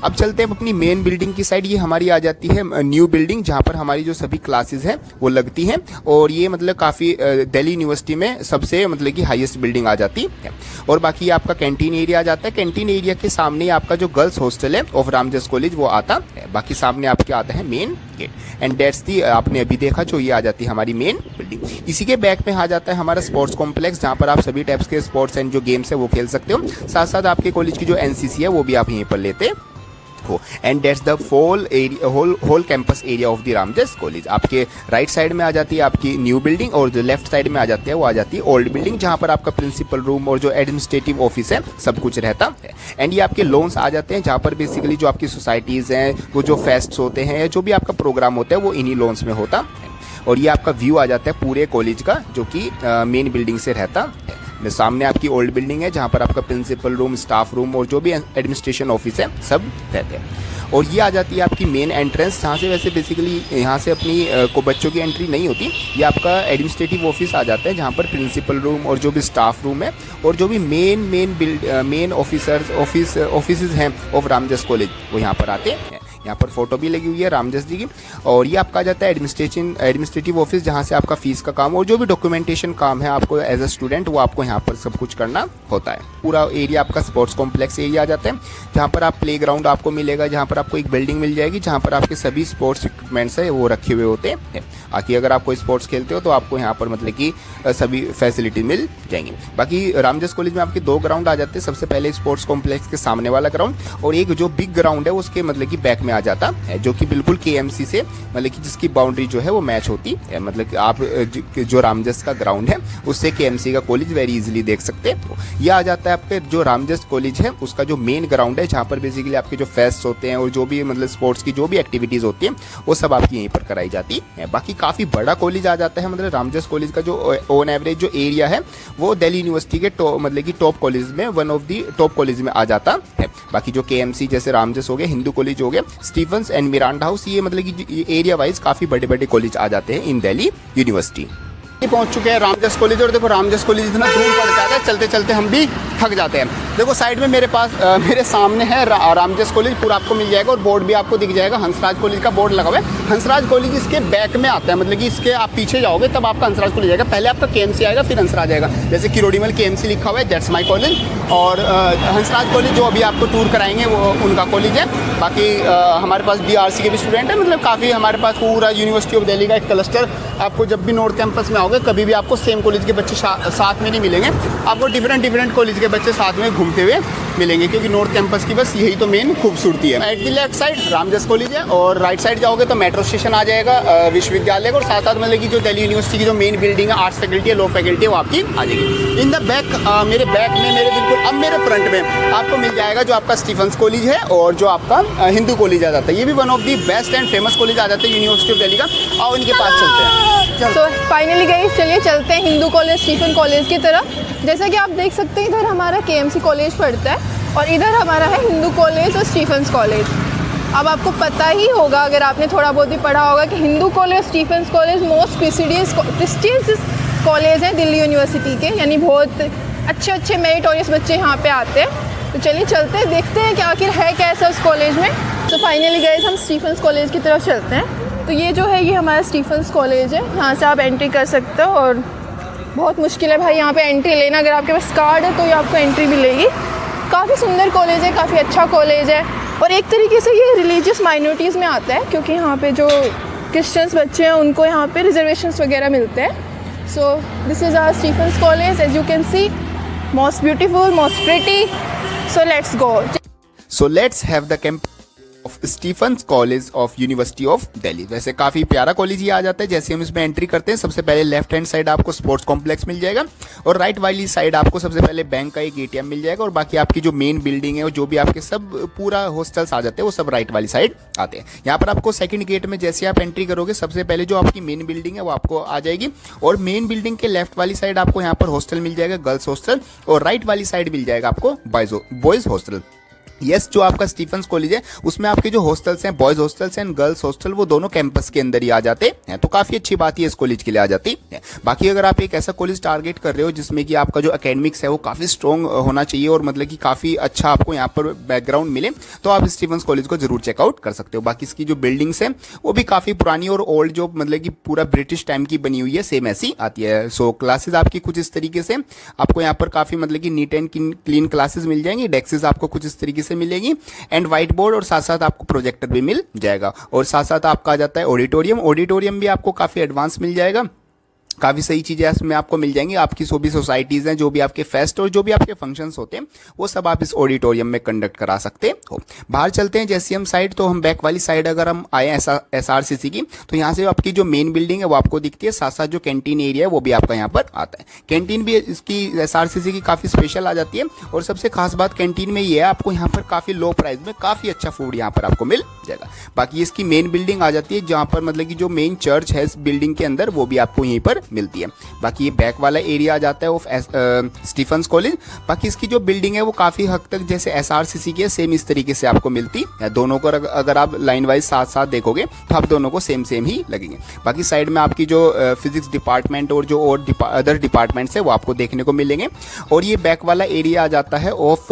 अब चलते हैं अपनी मेन बिल्डिंग की साइड। ये हमारी आ जाती है न्यू बिल्डिंग, जहाँ पर हमारी जो सभी क्लासेस हैं वो लगती हैं, और ये मतलब काफ़ी दिल्ली यूनिवर्सिटी में सबसे मतलब कि हाईएस्ट बिल्डिंग आ जाती है। और बाकी आपका कैंटीन एरिया आ जाता है। कैंटीन एरिया के सामने आपका जो गर्ल्स हॉस्टल है ऑफ रामजस कॉलेज वो आता है। बाकी सामने आपके आता है main gate, and that's the आपने अभी देखा जो ये आ जाती है हमारी मेन बिल्डिंग। इसी के बैक में आ जाता है हमारा स्पोर्ट्स कॉम्प्लेक्स, जहाँ पर आप सभी टाइप्स के स्पोर्ट्स एंड जो गेम्स है वो खेल सकते हो। साथ साथ आपके कॉलेज की जो NCC है वो भी आप यहीं पर लेते हो। And that's the whole campus area of the Ramjas college. आपके राइट साइड में आ जाती है आपकी न्यू बिल्डिंग, और जो लेफ्ट साइड में आ जाती है वो आ जाती है ओल्ड बिल्डिंग, जहाँ पर आपका प्रिंसिपल रूम और जो एडमिनिस्ट्रेटिव ऑफिस है सब कुछ रहता है। एंड ये आपके लोन्स आ जाते हैं, जहाँ पर बेसिकली जो आपकी सोसाइटीज़ हैं, वो जो फेस्ट्स होते हैं, या जो भी आपका प्रोग्राम होता है वो इन्हीं लोन्स में होता है। और ये आपका व्यू आ जाता है पूरे कॉलेज का, जो कि मेन बिल्डिंग से रहता है। सामने आपकी ओल्ड बिल्डिंग है, जहाँ पर आपका प्रिंसिपल रूम, स्टाफ रूम और जो भी एडमिनिस्ट्रेशन ऑफिस है सब रहते हैं। और ये आ जाती है आपकी मेन एंट्रेंस, जहाँ से वैसे बेसिकली यहाँ से अपनी को बच्चों की एंट्री नहीं होती। ये आपका एडमिनिस्ट्रेटिव ऑफिस आ जाता है, जहाँ पर प्रिंसिपल रूम और जो भी स्टाफ रूम है, और जो भी मेन ऑफिस हैं ऑफ रामजस कॉलेज वो यहाँ पर आते हैं। यहाँ पर फोटो भी लगी हुई है रामजस जी की। और ये आपका आ जाता है एडमिनिस्ट्रेटिव ऑफिस, जहाँ से आपका फीस का काम और जो भी डॉक्यूमेंटेशन काम है आपको एज अ स्टूडेंट वो आपको यहाँ पर सब कुछ करना होता है। पूरा एरिया आपका स्पोर्ट्स कॉम्प्लेक्स एरिया आ जाता है, जहाँ पर आप प्लेग्राउंड आपको मिलेगा, जहाँ पर आपको एक बिल्डिंग मिल जाएगी, जहाँ पर आपके सभी स्पोर्ट्स इक्विपमेंट्स है वो रखे हुए होते हैं। बाकी अगर आप कोई स्पोर्ट्स खेलते हो तो आपको यहाँ पर मतलब कि सभी फैसिलिटी मिल जाएंगी। बाकी रामजस कॉलेज में आपके 2 ग्राउंड आ जाते हैं। सबसे पहले स्पोर्ट्स कॉम्प्लेक्स के सामने वाला ग्राउंड, और एक जो बिग ग्राउंड है उसके मतलब कि बैक में आ जाता है, जो कि बिल्कुल KMC से मतलब कि जिसकी बाउंड्री जो है वो मैच होती है। मतलब कि आप जो रामजस का ग्राउंड है उससे KMC का कॉलेज वेरी इजीली देख सकते हैं। ये आ जाता है आपके जो रामजस कॉलेज है उसका जो मेन ग्राउंड है, जहाँ पर बेसिकली आपके जो फेस्ट होते हैं और जो भी मतलब स्पोर्ट्स की जो भी एक्टिविटीज़ होती हैं वो सब आपकी यहीं पर कराई जाती है। बाकी काफ़ी बड़ा कॉलेज आ जाता है। मतलब रामजस कॉलेज का जो ऑन एवरेज जो एरिया है वो दिल्ली यूनिवर्सिटी के मतलब कि टॉप कॉलेज में, one of the top college में आ जाता है। बाकी जो KMC जैसे रामजस हो गए, हिंदू कॉलेज हो गए, स्टीफंस एंड मिरांडा हाउस, ये मतलब कि एरिया वाइज काफ़ी बड़े बड़े कॉलेज आ जाते हैं इन दिल्ली यूनिवर्सिटी। पहुंच चुके हैं रामजस कॉलेज, और देखो रामजस कॉलेज इतना दूर पड़ जाता है, चलते चलते हम भी थक जाते हैं। देखो साइड में मेरे सामने है रामजस कॉलेज, पूरा आपको मिल जाएगा, और बोर्ड भी आपको दिख जाएगा, हंसराज कॉलेज का बोर्ड लगा हुआ है। हंसराज कॉलेज इसके बैक में आता है, मतलब कि इसके आप पीछे जाओगे तब आपका हंसराज कॉलेज आएगा। पहले आपका KMC आएगा, फिर हंसराज आएगा। जैसे किरोड़ीमल KMC लिखा हुआ है, दैट्स माई कॉलेज, और हंसराज कॉलेज जो अभी आपको टूर कराएंगे वो उनका कॉलेज है। बाकी हमारे पास DRC के भी स्टूडेंट हैं, मतलब काफ़ी हमारे पास पूरा यूनिवर्सिटी ऑफ दिल्ली का एक क्लस्टर। आपको जब भी नॉर्थ कैंपस में आओगे कभी भी आपको सेम कॉलेज के बच्चे साथ में नहीं मिलेंगे, आपको डिफरेंट कॉलेज के बच्चे साथ में घूमते हुए मिलेंगे, क्योंकि नॉर्थ कैंपस की बस यही तो मेन खूबसूरती है। At the left side Ramjas college है और राइट साइड जाओगे तो मेट्रो स्टेशन आ जाएगा विश्वविद्यालय का, और साथ साथ मतलब कि जो दिल्ली यूनिवर्सिटी की जो मेन बिल्डिंग है, आर्ट्स फैकल्टी है, लॉ फैकल्टी है, वो आपकी आ जाएगी। इन द बैक मेरे बैक में मेरे बिल्कुल अब मेरे फ्रंट में आपको मिल जाएगा जो आपका स्टीफेंस कॉलेज है और जो आपका हिंदू कॉलेज आ जाता है। ये भी one of the best and famous college आ जाता है यूनिवर्सिटी ऑफ दिल्ली का। आओ इनके पास चलते हैं। तो फाइनली गाइस चलिए चलते हैं हिंदू कॉलेज स्टीफन कॉलेज की तरफ। जैसा कि आप देख सकते हैं इधर हमारा KMC कॉलेज पड़ता है और इधर हमारा है हिंदू कॉलेज और स्टीफेंस कॉलेज। अब आपको पता ही होगा, अगर आपने थोड़ा बहुत ही पढ़ा होगा, कि Hindu college Stephen's college most prestigious college है दिल्ली यूनिवर्सिटी के, यानी बहुत अच्छे मेरिटोरियस बच्चे यहाँ पे आते हैं। तो चलिए चलते हैं, देखते हैं कि आखिर है कैसा उस कॉलेज में। तो फाइनली गाइस हम स्टीफेंस कॉलेज की तरफ चलते हैं। तो ये जो है ये हमारा स्टीफेंस कॉलेज है, यहाँ से आप एंट्री कर सकते हो और बहुत मुश्किल है भाई यहाँ पे एंट्री लेना। अगर आपके पास कार्ड है तो ये आपको एंट्री मिलेगी। काफ़ी सुंदर कॉलेज है, काफ़ी अच्छा कॉलेज है और एक तरीके से ये रिलीजियस माइनॉरिटीज़ में आता है, क्योंकि यहाँ पे जो क्रिश्चियंस बच्चे हैं उनको यहाँ पे रिजर्वेशंस वगैरह मिलते हैं। So this is our Stephen's college, as you can see, most beautiful, most pretty. So let's go. So let's have the camp of Stephen's college of university of Delhi. वैसे काफ़ी प्यारा कॉलेज ही आ जाता है। जैसे हम इसमें एंट्री करते हैं सबसे पहले लेफ्ट हैंड साइड आपको स्पोर्ट्स कॉम्प्लेक्स मिल जाएगा और राइट वाली साइड आपको सबसे पहले बैंक का एक ATM मिल जाएगा और बाकी आपकी जो मेन बिल्डिंग है और जो भी आपके सब पूरा हॉस्टल्स आ जाते हैं वो सब राइट वाली साइड आते हैं। यहाँ पर आपको सेकंड गेट में जैसे आप एंट्री करोगे सबसे पहले जो आपकी मेन बिल्डिंग है वो आपको आ जाएगी और मेन बिल्डिंग के लेफ्ट वाली साइड आपको यहाँ पर हॉस्टल मिल जाएगा, गर्ल्स हॉस्टल, और राइट वाली साइड मिल जाएगा आपको बॉयज़ हॉस्टल। यस, जो आपका स्टीफेंस कॉलेज है उसमें आपके जो हॉस्टल्स हैं, boys hostels and girls hostel, वो दोनों कैंपस के अंदर ही आ जाते हैं। तो काफ़ी अच्छी बात है इस कॉलेज के लिए आ जाती है। बाकी अगर आप एक ऐसा कॉलेज टारगेट कर रहे हो जिसमें कि आपका जो एकेडमिक्स है वो काफ़ी स्ट्रॉन्ग होना चाहिए और मतलब कि काफ़ी अच्छा आपको यहाँ पर बैकग्राउंड मिले, तो आप स्टीफेंस कॉलेज को जरूर चेकआउट कर सकते हो। बाकी इसकी जो बिल्डिंग्स हैं वो भी काफ़ी पुरानी और ओल्ड, जो मतलब कि पूरा ब्रिटिश टाइम की बनी हुई है, सेम ऐसी आती है। सो क्लासेज आपकी कुछ इस तरीके से आपको यहाँ पर काफ़ी मतलब कि नीट एंड क्लीन क्लासेज मिल जाएंगी। डेस्क्स आपको कुछ इस तरीके से मिलेगी एंड व्हाइट बोर्ड और साथ साथ आपको प्रोजेक्टर भी मिल जाएगा और साथ साथ आपका आ जाता है ऑडिटोरियम भी आपको काफ़ी एडवांस मिल जाएगा। काफ़ी सही चीज़ें इसमें आपको मिल जाएंगी। आपकी जो भी सोसाइटीज़ हैं, जो भी आपके फेस्ट और जो भी आपके फंक्शंस होते हैं वो सब आप इस ऑडिटोरियम में कंडक्ट करा सकते हो। बाहर चलते हैं जैसे हम साइड, तो हम बैक वाली साइड अगर हम आए SRCC की, तो यहाँ से आपकी जो मेन बिल्डिंग है वो आपको दिखती है, साथ साथ जो कैंटीन एरिया है वो भी आपका यहाँ पर आता है। कैंटीन भी इसकी SRCC की काफ़ी स्पेशल आ जाती है और सबसे खास बात कैंटीन में ये है, आपको यहाँ पर काफ़ी लो प्राइस में काफ़ी अच्छा फूड यहाँ पर आपको मिल जाएगा। बाकी इसकी मेन बिल्डिंग आ जाती है जहाँ पर मतलब कि जो मेन चर्च है इस बिल्डिंग के अंदर वो भी आपको यहीं पर मिलती है। बाकी ये बैक वाला एरिया आ जाता है ऑफ स्टीफेंस कॉलेज। बाकी इसकी जो बिल्डिंग है वो काफ़ी हद तक जैसे SRCC की है, सेम इस तरीके से आपको मिलती है। दोनों को अगर आप लाइन वाइज साथ साथ देखोगे तो आप दोनों को सेम ही लगेंगे। बाकी साइड में आपकी जो फिजिक्स डिपार्टमेंट और जो और अदर डिपार्टमेंट्स है वो आपको देखने को मिलेंगे और ये बैक वाला एरिया आ जाता है of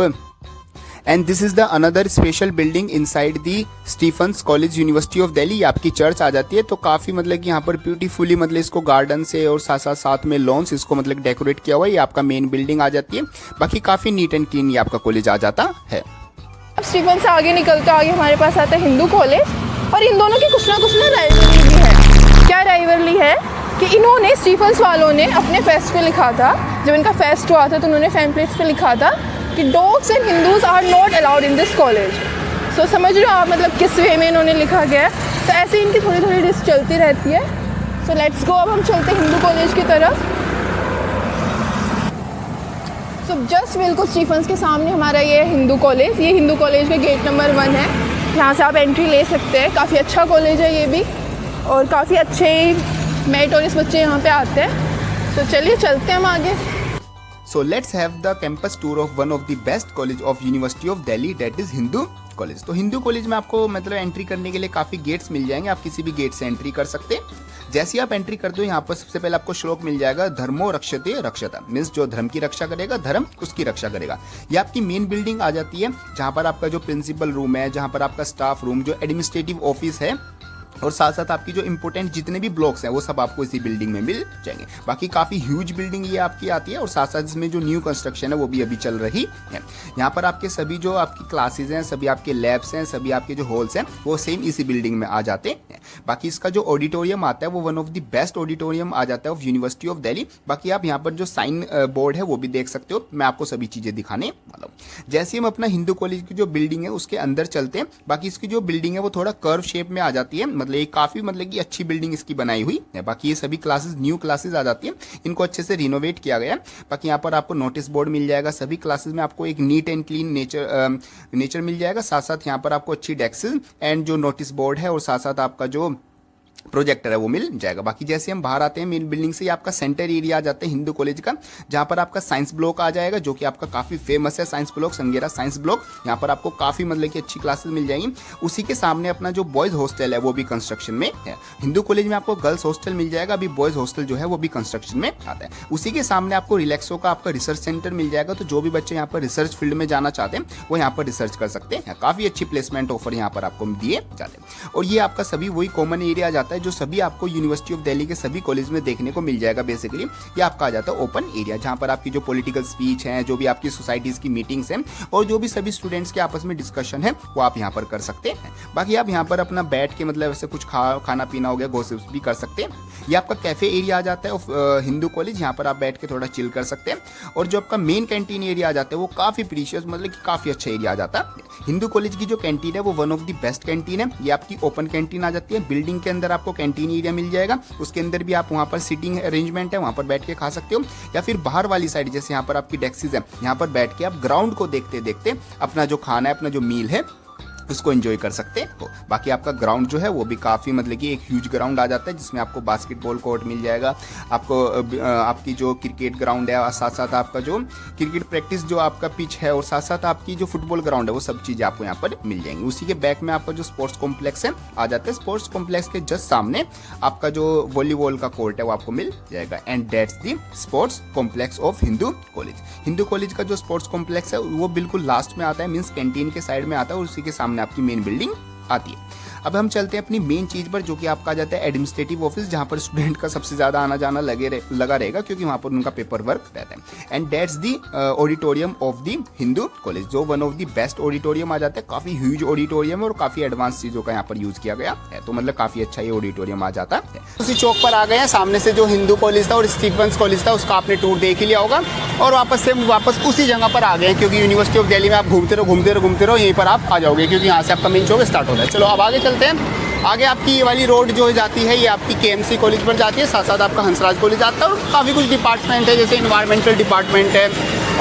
and this is the another special building inside the Stephen's college university of Delhi. आपकी चर्च आ जाती है, तो काफ़ी मतलब कि यहाँ पर ब्यूटीफुली मतलब इसको गार्डन से और साथ में लॉन्स इसको मतलब डेकोरेट किया हुआ है। ये आपका मेन बिल्डिंग आ जाती है। बाकी काफ़ी नीट एंड क्लीन ये आपका कॉलेज आ जाता है। अब स्टीफेंस से आगे निकलते आगे हमारे पास आता है हिंदू कॉलेज और इन दोनों की कुछ ना राइवलरी भी है। क्या राइवलरी है कि इन्होंने स्टीफेंस वालों ने अपने फेस्ट पे लिखा था, जब इनका फेस्ट हुआ था तो उन्होंने फैम्पलेट्स पे लिखा था कि dogs and Hindus are not allowed in this college. So समझ रहे हो आप मतलब किस वे में इन्होंने लिखा गया है। तो ऐसे इनकी थोड़ी डिस्क चलती रहती है। सो लेट्स गो, अब हम चलते हैं हिंदू कॉलेज की तरफ। सो जस्ट बिल्कुल स्टीफेंस के सामने हमारा ये हिंदू कॉलेज, ये हिंदू कॉलेज का गेट नंबर 1 है। यहाँ से आप एंट्री ले सकते हैं। काफ़ी अच्छा कॉलेज है ये भी और काफ़ी अच्छे मेरिटोरियस बच्चे यहाँ पे आते हैं। तो चलिए चलते हैं हम आगे। So let's have the campus tour of one of the best college of University of Delhi, that is Hindu college. तो हिंदू कॉलेज में आपको मतलब एंट्री करने के लिए काफ़ी गेट्स मिल जाएंगे, आप किसी भी गेट से एंट्री कर सकते हैं। जैसे आप एंट्री करते हो यहाँ पर सबसे पहले आपको श्लोक मिल जाएगा, धर्मो रक्षते रक्षता, मीन्स जो धर्म की रक्षा करेगा धर्म उसकी रक्षा करेगा। ये आपकी मेन बिल्डिंग आ जाती है जहाँ पर आपका जो प्रिंसिपल रूम है, जहाँ पर आपका स्टाफ रूम, जो एडमिनिस्ट्रेटिव ऑफिस है और साथ साथ आपकी जो इंपॉर्टेंट जितने भी ब्लॉक्स हैं वो सब आपको इसी बिल्डिंग में मिल जाएंगे। बाकी काफ़ी ह्यूज बिल्डिंग ये आपकी आती है और साथ साथ इसमें जो न्यू कंस्ट्रक्शन है वो भी अभी चल रही है। यहाँ पर आपके सभी जो आपकी क्लासेज हैं, सभी आपके लैब्स हैं, सभी आपके जो हॉल्स हैं वो सेम इसी बिल्डिंग में आ जाते हैं। बाकी इसका जो ऑडिटोरियम आता है वो one of the best auditorium आ जाता है ऑफ यूनिवर्सिटी ऑफ दिल्ली। बाकी आप यहाँ पर जो साइन बोर्ड है वो भी देख सकते हो, मैं आपको सभी चीज़ें दिखाने वाला हूँ। जैसे हम अपना हिंदू कॉलेज की जो बिल्डिंग है उसके अंदर चलते हैं, बाकी इसकी जो बिल्डिंग है वो थोड़ा कर्व शेप में आ जाती है, मतलब ये काफ़ी मतलब की अच्छी बिल्डिंग इसकी बनाई हुई है। बाकी ये सभी क्लासेस न्यू क्लासेस आ जाती हैं, इनको अच्छे से रिनोवेट किया गया है। बाकी यहाँ पर आपको नोटिस बोर्ड मिल जाएगा, सभी क्लासेस में आपको एक नीट एंड क्लीन नेचर मिल जाएगा। साथ साथ यहाँ पर आपको अच्छी डेस्क एंड जो नोटिस बोर्ड है और साथ साथ आपका जो प्रोजेक्टर है वो मिल जाएगा। बाकी जैसे हम बाहर आते हैं मेन बिल्डिंग से, आपका सेंटर एरिया आ जाता है हिंदू कॉलेज का, जहाँ पर आपका साइंस ब्लॉक आ जाएगा जो कि आपका काफ़ी फेमस है, साइंस ब्लॉक, संगेरा साइंस ब्लॉक। यहाँ पर आपको काफ़ी मतलब कि अच्छी क्लासेस मिल जाएंगी। उसी के सामने अपना जो बॉयज़ हॉस्टल है वो भी कंस्ट्रक्शन में है। हिंदू कॉलेज में आपको गर्ल्स हॉस्टल मिल जाएगा, अभी बॉयज़ हॉस्टल जो है वो भी कंस्ट्रक्शन में आता है। उसी के सामने आपको रिलैक्सो का आपका रिसर्च सेंटर मिल जाएगा, तो जो भी बच्चे यहाँ पर रिसर्च फील्ड में जाना चाहते हैं वो यहाँ पर रिसर्च कर सकते हैं। काफ़ी अच्छी प्लेसमेंट ऑफर यहाँ पर आपको दिए जाते हैं। और ये आपका सभी वही कॉमन एरिया आ जाता है जो सभी आपको यूनिवर्सिटी ऑफ दिल्ली के सभी कॉलेज में देखने को मिल जाएगा। बेसिकली ये आपका आ जाता है ओपन एरिया, जहां पर आपकी जो पॉलिटिकल स्पीच है, जो भी आपकी सोसाइटीज की मीटिंग्स हैं और जो भी सभी स्टूडेंट्स के आपस में डिस्कशन है वो आप यहां पर कर सकते हैं। बाकी आप यहां पर अपना बैठ के मतलब ऐसे कुछ खाना पीना हो गया, गॉसिप्स भी कर सकते हैं। ये आपका कैफे एरिया आ जाता है हिंदू कॉलेज, यहाँ पर आप बैठ के थोड़ा चिल कर सकते हैं। और जो आपका मेन कैंटीन एरिया आ जाता है वो काफ़ी प्रीशियस मतलब कि काफ़ी अच्छा एरिया आ जाता है। हिंदू कॉलेज की जो कैंटीन है वो one of the best canteen है। ये आपकी ओपन कैंटीन आ जाती है, बिल्डिंग के अंदर आपको कैंटीन एरिया मिल जाएगा, उसके अंदर भी आप वहाँ पर सीटिंग अरेंजमेंट है, वहाँ पर बैठ के खा सकते हो। या फिर बाहर वाली साइड जैसे यहाँ पर आपकी डेस्क्स है, यहाँ पर बैठ के आप ग्राउंड को देखते देखते अपना जो खाना है, अपना जो मील है उसको एंजॉय कर सकते हो। बाकी आपका ग्राउंड जो है वो भी काफ़ी मतलब कि एक ह्यूज ग्राउंड आ जाता है, जिसमें आपको बास्केटबॉल कोर्ट मिल जाएगा, आपको आपकी जो क्रिकेट ग्राउंड है, और साथ साथ आपका जो क्रिकेट प्रैक्टिस जो आपका पिच है, और साथ साथ आपकी जो फुटबॉल ग्राउंड है वो सब चीज़ें आपको यहाँ पर मिल जाएंगी। उसी के बैक में आपका जो स्पोर्ट्स कॉम्प्लेक्स है आ जाता है, स्पोर्ट्स कॉम्प्लेक्स के जस्ट सामने आपका जो वॉलीबॉल का कोर्ट है वो आपको मिल जाएगा। And that's the sports complex of Hindu college. Hindu college का जो स्पोर्ट्स कॉम्प्लेक्स है वो बिल्कुल लास्ट में आता है, मीन्स कैंटीन के साइड में आता है, और उसी के सामने आपकी मेन बिल्डिंग आती है। अब हम चलते हैं अपनी मेन चीज़ पर, जो कि आपका आ जाता है एडमिनिस्ट्रेटिव ऑफिस, जहाँ पर स्टूडेंट का सबसे ज़्यादा आना जाना लगा रहेगा, क्योंकि वहाँ पर उनका पेपर वर्क रहता है। And that's the auditorium of the Hindu college, जो one of the best auditorium आ जाता है। काफ़ी ह्यूज ऑडिटोरियम है और काफ़ी एडवांस चीज़ों का यहाँ पर यूज़ किया गया है, तो मतलब काफ़ी अच्छा ये ऑडिटोरियम आ जाता है। उसी चौक पर आ गए हैं, सामने से जो हिंदू कॉलेज था और स्टीफेंस कॉलेज था उसका आपने टूर देख ही लिया होगा, और वापस उसी जगह पर आ गए हैं, क्योंकि यूनिवर्सिटी ऑफ दिल्ली में आप घूमते रहो यहीं पर आप आ जाओगे, क्योंकि यहाँ से आपका मेन चौक स्टार्ट होता है। चलो अब आगे चलते हैं। आगे आपकी ये वाली रोड जो जाती है ये आपकी केएमसी कॉलेज पर जाती है, साथ साथ आपका हंसराज कॉलेज आता है, और काफ़ी कुछ डिपार्टमेंट है, जैसे इन्वायरमेंटल डिपार्टमेंट है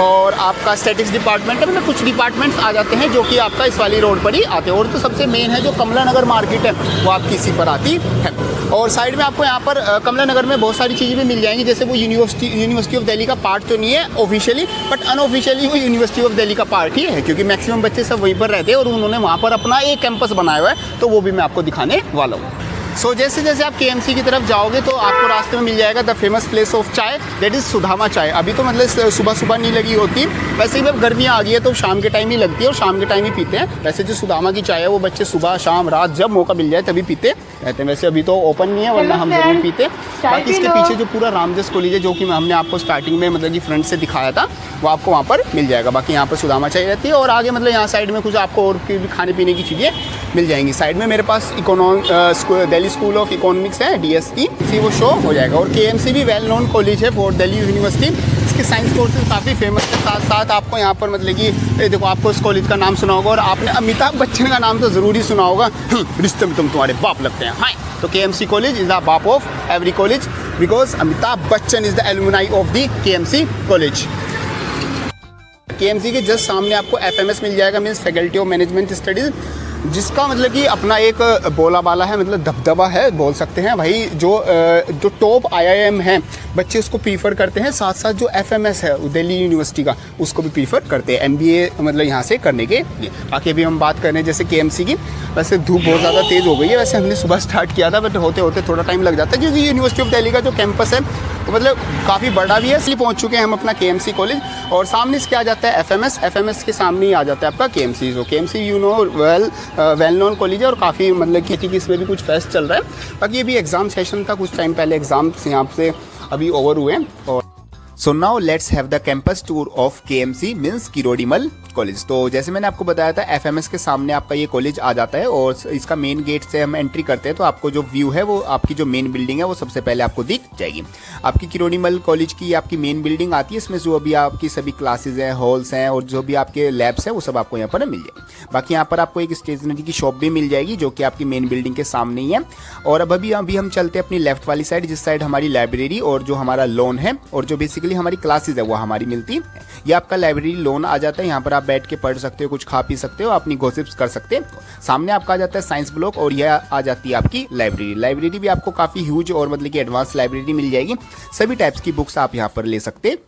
और आपका स्टैटिक्स डिपार्टमेंट है, मतलब कुछ डिपार्टमेंट्स आ जाते हैं जो कि आपका इस वाली रोड पर ही आते हैं। और तो सबसे मेन है जो कमला नगर मार्केट है वो आपकी इसी पर आती है। और साइड में आपको यहाँ पर कमला नगर में बहुत सारी चीज़ें भी मिल जाएंगी, जैसे वो यूनिवर्सिटी ऑफ दिल्ली का पार्ट तो नहीं है ऑफिशियली, बट अनऑफिशियली वो यूनिवर्सिटी ऑफ दिल्ली का पार्ट ही है, क्योंकि मैक्सिमम बच्चे सब वहीं पर रहते हैं और उन्होंने वहाँ पर अपना एक कैंपस बनाया हुआ है, तो वो भी मैं आपको दिखाने वाला हूँ। सो जैसे जैसे आप केएमसी की तरफ जाओगे तो आपको रास्ते में मिल जाएगा द फेमस प्लेस ऑफ चाय, दैट इज़ सुदामा चाय। अभी तो मतलब सुबह नहीं लगी होती, वैसे ही जब गर्मियाँ आ गई है तो शाम के टाइम ही लगती है और शाम के टाइम ही पीते हैं। वैसे जो सुदामा की चाय है वो बच्चे सुबह शाम रात जब मौका मिल जाए तभी पीते रहते हैं। वैसे अभी तो ओपन नहीं है, वरना हम जरूर पीते। बाकी इसके पीछे जो पूरा रामजस कॉलेज है, जो कि हमने आपको स्टार्टिंग में मतलब कि फ्रंट से दिखाया था, वो आपको वहाँ पर मिल जाएगा। बाकी यहाँ पर सुदामा चाय रहती है, और आगे मतलब यहाँ साइड में कुछ आपको और भी खाने पीने की चीज़ें मिल जाएंगी। साइड में मेरे पास दिल्ली स्कूल ऑफ इकोनॉमिक्स है, DSE, इसी वो शो हो जाएगा। और KMC भी वेल नोन कॉलेज है फॉर दिल्ली यूनिवर्सिटी, इसके साइंस कोर्सेज काफ़ी फेमस है। साथ साथ आपको यहाँ पर मतलब कि देखो, आपको इस कॉलेज का नाम सुना होगा और आपने अमिताभ बच्चन का नाम तो ज़रूर ही सुना होगा, रिश्ते में तुम तुम्हारे बाप लगते हैं। हाँ, तो KMC कॉलेज इज़ द बाप of every college, because Amitabh Bachchan is the alumni of the KMC college. KMC के जस्ट सामने आपको FMS मिल जाएगा, means faculty of management studies, जिसका मतलब कि अपना एक बोला बाला है, मतलब दबदबा है बोल सकते हैं भाई। जो टॉप IIM है बच्चे उसको प्रीफर करते हैं, साथ साथ जो FMS है दिल्ली यूनिवर्सिटी का उसको भी प्रीफर करते हैं MBA मतलब यहाँ से करने के लिए। बाकी अभी हम बात कर रहे हैं जैसे KMC की, वैसे धूप बहुत ज़्यादा तेज़ हो गई है। वैसे हमने सुबह स्टार्ट किया था, बट होते होते थोड़ा टाइम लग जाता है, क्योंकि यूनिवर्सिटी ऑफ दिल्ली का जो कैंपस है तो मतलब काफ़ी बड़ा भी है। इसलिए पहुँच चुके हैं हम अपना KMC कॉलेज, और सामने इसके आ जाता है FMS के सामने ही आ जाता है आपका KMC। जो KMC you know well, well known college है और काफ़ी मतलब कि इसमें भी कुछ फेस्ट चल रहा है। बाकी ये भी एग्ज़ाम सेशन था, कुछ टाइम पहले एग्ज़ाम्स यहाँ से अभी ओवर हुए हैं। और so now let's have the campus tour of KMC means Kirorimal college. तो जैसे मैंने आपको बताया था FMS के सामने आपका ये कॉलेज आ जाता है और इसका मेन गेट से हम एंट्री करते हैं तो आपको जो व्यू है वो आपकी जो मेन बिल्डिंग है वो सबसे पहले आपको दिख जाएगी। आपकी किरोड़ीमल कॉलेज की आपकी मेन बिल्डिंग आती है, इसमें जो अभी आपकी सभी क्लासेज हैं, हॉल्स हैं और जो भी आपके लैब्स हैं वो सब आपको यहाँ पर मिल जाएगी। बाकी यहाँ पर आपको एक स्टेशनरी की शॉप भी मिल जाएगी जो कि आपकी मेन बिल्डिंग के सामने ही है। और अब अभी हम चलते हैं अपनी लेफ्ट वाली साइड, जिस साइड हमारी लाइब्रेरी और जो हमारा लॉन है और जो बेसिकली हमारी क्लासेज है वो हमारी मिलती है। ये आपका लाइब्रेरी लॉन आ जाता है, यहाँ पर आप बैठ के पढ़ सकते हो, कुछ खा पी सकते हो, अपनी गॉसिप्स कर सकते हो। सामने आपका आ जाता है साइंस ब्लॉक और यह आ जाती है आपकी लाइब्रेरी। लाइब्रेरी भी आपको काफ़ी ह्यूज और मतलब कि एडवांस लाइब्रेरी मिल जाएगी, सभी टाइप्स की बुक्स आप यहाँ पर ले सकते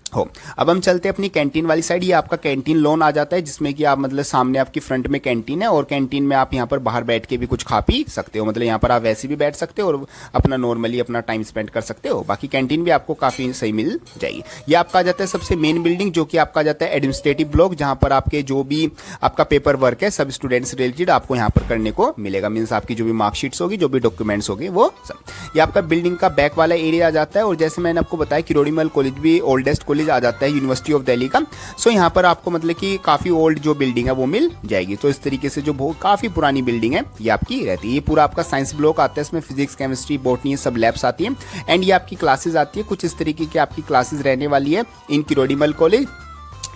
हो। अब हम चलते हैं अपनी कैंटीन वाली साइड। ये आपका कैंटीन लॉन आ जाता है जिसमें कि आप मतलब सामने आपकी फ्रंट में कैंटीन है और कैंटीन में आप यहाँ पर बाहर बैठ के भी कुछ खा पी सकते हो, मतलब यहाँ पर आप वैसे भी बैठ सकते हो और अपना नॉर्मली अपना टाइम स्पेंड कर सकते हो। बाकी कैंटीन भी आपको काफ़ी सही मिल जाएगी। ये आपका आ जाता है सबसे मेन बिल्डिंग जो कि आपका आ जाता है एडमिनिस्ट्रेटिव ब्लॉक, जहाँ पर आपके जो भी आपका पेपर वर्क है सब स्टूडेंट्स रिलेटेड आपको यहाँ पर करने को मिलेगा। मीन्स आपकी जो भी मार्कशीट्स होगी, जो भी डॉक्यूमेंट्स होगी वो सब। ये आपका बिल्डिंग का बैक वाला एरिया आ जाता है और जैसे मैंने आपको बताया किरोड़ीमल कॉलेज भी ओल्डेस्ट कॉलेज आ जाता है यूनिवर्सिटी ऑफ दिल्ली का। सो यहाँ पर आपको मतलब कि काफ़ी ओल्ड जो बिल्डिंग है वो मिल जाएगी। तो इस तरीके से जो बहुत काफ़ी पुरानी बिल्डिंग है ये आपकी रहती है। ये पूरा आपका साइंस ब्लॉक आता है, इसमें फिजिक्स, केमिस्ट्री, बॉटनी सब लैब्स आती हैं एंड ये आपकी क्लासेज आती है। कुछ इस तरीके की आपकी क्लासेज रहने वाली है इन किरोड़ीमल कॉलेज।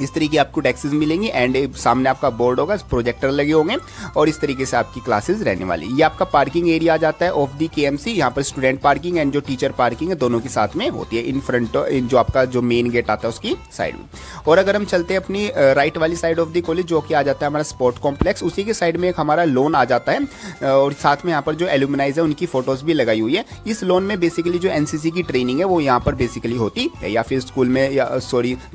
इस तरीके आपको डेस्क्स मिलेंगी एंड सामने आपका बोर्ड होगा, प्रोजेक्टर लगे होंगे और इस तरीके से आपकी क्लासेस रहने वाली। ये आपका पार्किंग एरिया आ जाता है ऑफ दी KMC। यहाँ पर स्टूडेंट पार्किंग एंड जो टीचर पार्किंग है दोनों के साथ में होती है इन फ्रंट, इन जो आपका जो मेन गेट आता है उसकी साइड में। और अगर हम चलते हैं अपनी राइट वाली साइड ऑफ द कॉलेज जो कि आ जाता है हमारा स्पोर्ट कॉम्प्लेक्स, उसी के साइड में एक हमारा लोन आ जाता है और साथ में यहाँ पर जो एल्यूमिनाइज है उनकी फोटोज भी लगाई हुई है। इस लोन में बेसिकली जो NCC की ट्रेनिंग है वो यहाँ पर बेसिकली होती है या फिर स्कूल में या